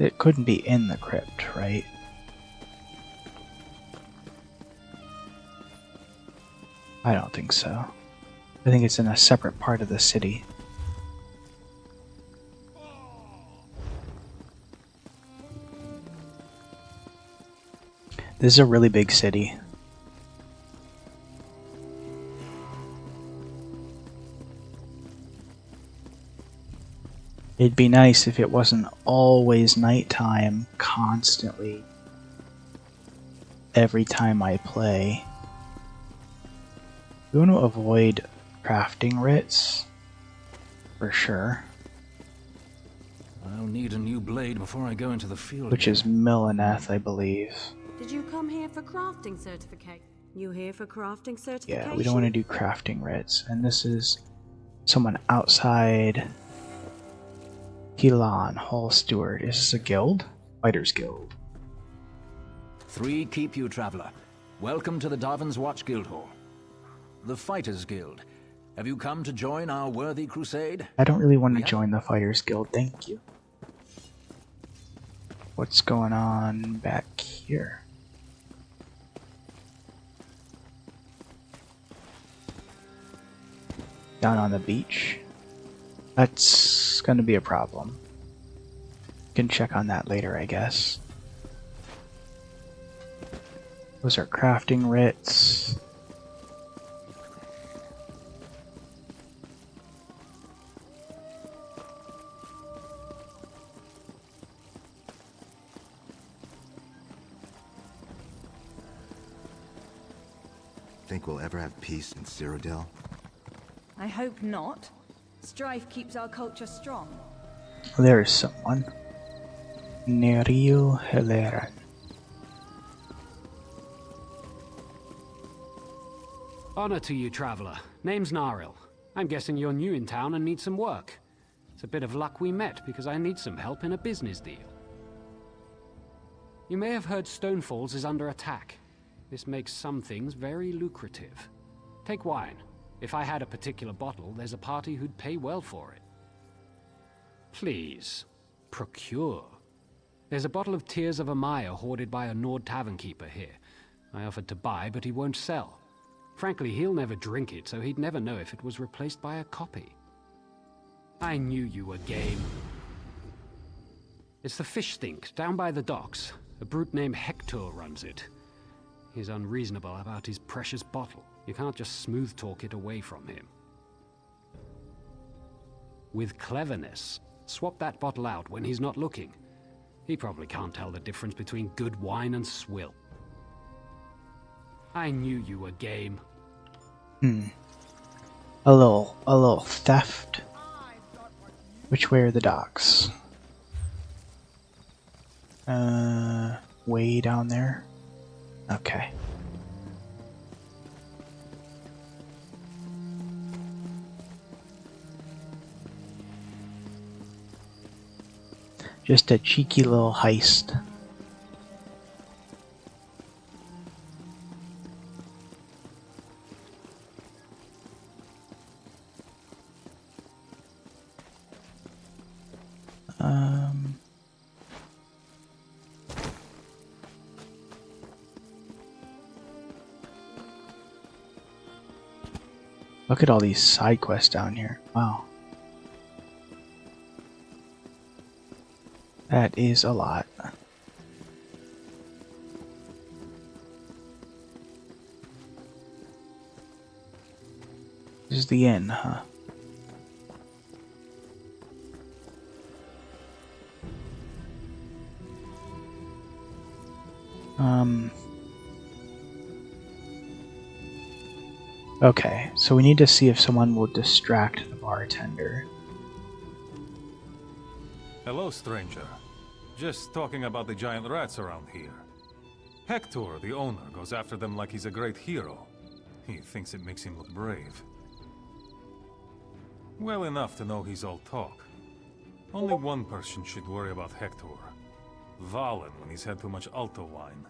It couldn't be in the crypt, right? I don't think so. I think it's in a separate part of the city. This is a really big city. It'd be nice if it wasn't always nighttime constantly every time I play. We want to avoid crafting writs for sure. I'll need a new blade before I go into the field. Which is Milleneth, I believe. Did you come here for crafting certificate? You here for crafting certification? Yeah, we don't want to do crafting writs. And this is someone outside Helan, Hall Steward. Is this a guild? Fighters Guild. 3 keep you, traveler. Welcome to the Darvin's Watch Guildhall. The Fighters Guild. Have you come to join our worthy crusade? I don't really want to join the Fighters Guild, thank you. What's going on back here? Down on the beach. That's gonna be a problem. Can check on that later, I guess. Those are crafting writs. Think we'll ever have peace in Cyrodiil? I hope not. Strife keeps our culture strong. There is someone. Neril Heleran. Honor to you, traveler. Name's Naril. I'm guessing you're new in town and need some work. It's a bit of luck we met because I need some help in a business deal. You may have heard Stonefalls is under attack. This makes some things very lucrative. Take wine. If I had a particular bottle, there's a party who'd pay well for it. Please, procure. There's a bottle of Tears of Amaya hoarded by a Nord tavern keeper here. I offered to buy, but he won't sell. Frankly, he'll never drink it, so he'd never know if it was replaced by a copy. I knew you were game. It's the fish stink, down by the docks. A brute named Hector runs it. He's unreasonable about his precious bottle. You can't just smooth talk it away from him. With cleverness, swap that bottle out when he's not looking. He probably can't tell the difference between good wine and swill. I knew you were game. A little theft. Which way are the docks? Way down there? Okay. Just a cheeky little heist. Look at all these side quests down here. Wow. That is a lot. This is the inn, huh? Okay, so we need to see if someone will distract the bartender. Hello, stranger. Just talking about the giant rats around here. Hector, the owner, goes after them like he's a great hero. He thinks it makes him look brave. Well enough to know he's all talk. Only one person should worry about Hector. Valen when he's had too much Alto wine.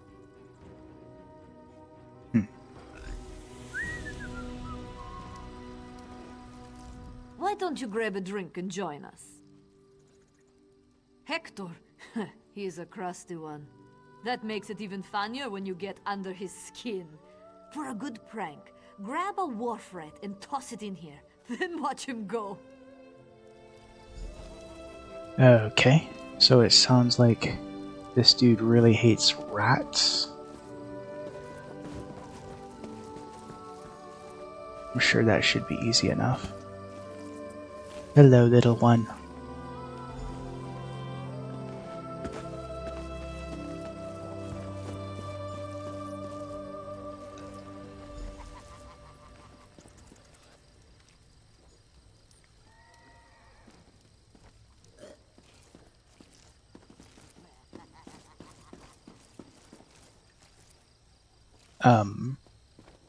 Why don't you grab a drink and join us? Hector? He's a crusty one. That makes it even funnier when you get under his skin. For a good prank, grab a wharf rat and toss it in here, then watch him go. Okay, so it sounds like this dude really hates rats. I'm sure that should be easy enough. Hello, little one.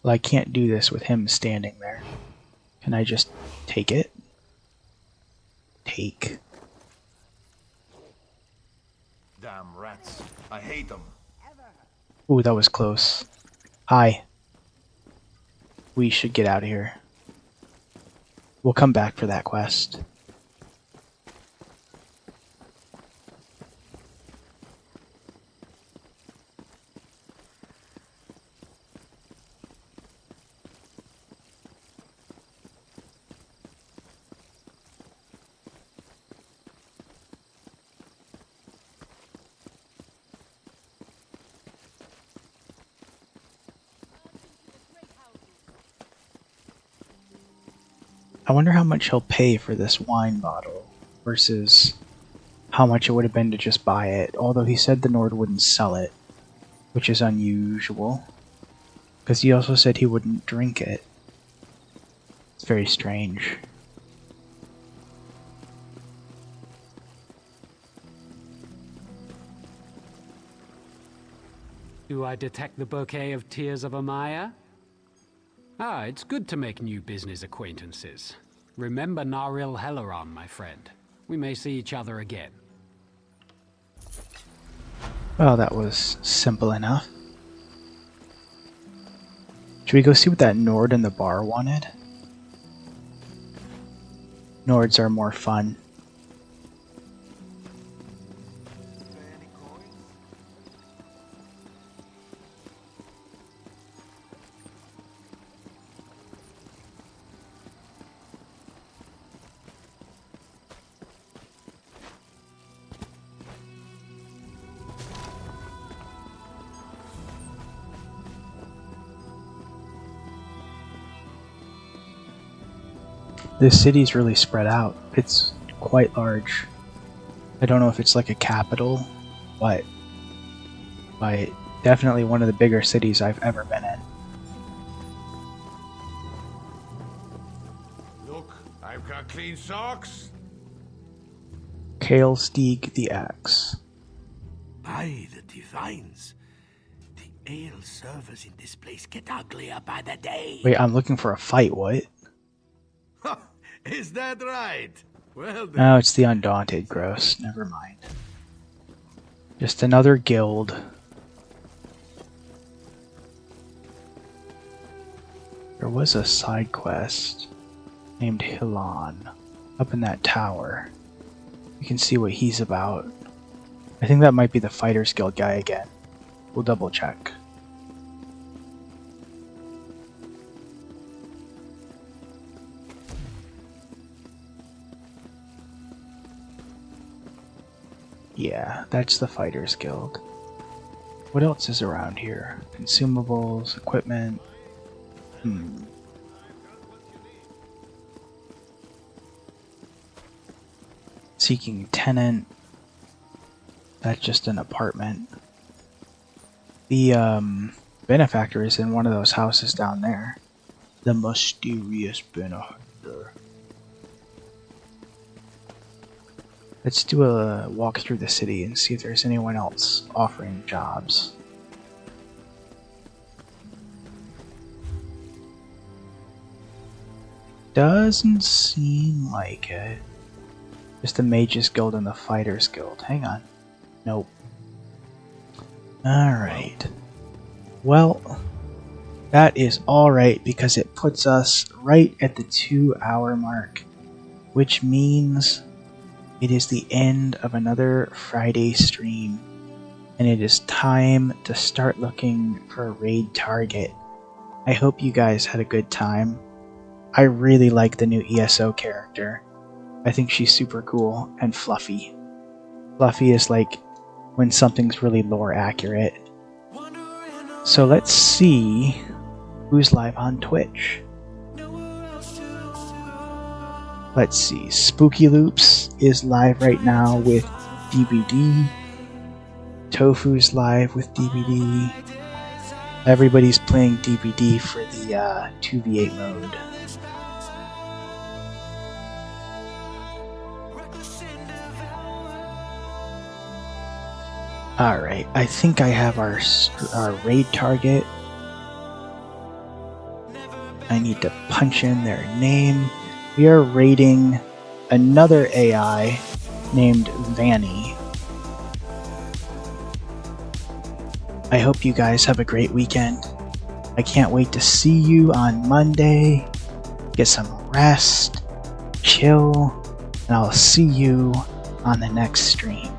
Well, I can't do this with him standing there. Can I just take it? Take. Damn rats. I hate them. Ooh, that was close. Hi. We should get out of here. We'll come back for that quest. I wonder how much he'll pay for this wine bottle versus how much it would have been to just buy it, although he said the Nord wouldn't sell it, which is unusual, because he also said he wouldn't drink it. It's very strange. Do I detect the bouquet of tears of Amaya? Ah, it's good to make new business acquaintances. Remember Naril Helleron, my friend. We may see each other again. Well, that was simple enough. Should we go see what that Nord in the bar wanted? Nords are more fun. This city's really spread out. It's quite large. I don't know if it's like a capital, but definitely one of the bigger cities I've ever been in. Look, I've got clean socks. Kalesteeg the Axe. By the divines, the ale servers in this place get uglier by the day. Wait, I'm looking for a fight, what? Is that right? Well then. No, it's the Undaunted. Gross. Never mind. Just another guild. There was a side quest named Hilan up in that tower. You can see what he's about. I think that might be the Fighters Guild guy again. We'll double check. Yeah, that's the Fighters Guild. What else is around here? Consumables, equipment. Seeking tenant. That's just an apartment. The benefactor is in one of those houses down there. The mysterious benefactor. Let's do a walk through the city and see if there's anyone else offering jobs. Doesn't seem like it. Just the Mages Guild and the Fighters Guild. Hang on. Nope. Alright. Well, that is alright because it puts us right at the 2-hour mark, which means it is the end of another Friday stream, and it is time to start looking for a raid target. I hope you guys had a good time. I really like the new ESO character. I think she's super cool and fluffy. Fluffy is like when something's really lore accurate. So let's see who's live on Twitch. Let's see, Spooky Loops is live right now with DBD. Tofu's live with DBD. Everybody's playing DBD for the 2v8 mode. Alright, I think I have our raid target. I need to punch in their name. We are raiding another AI named Vanny. I hope you guys have a great weekend. I can't wait to see you on Monday. Get some rest, chill, and I'll see you on the next stream.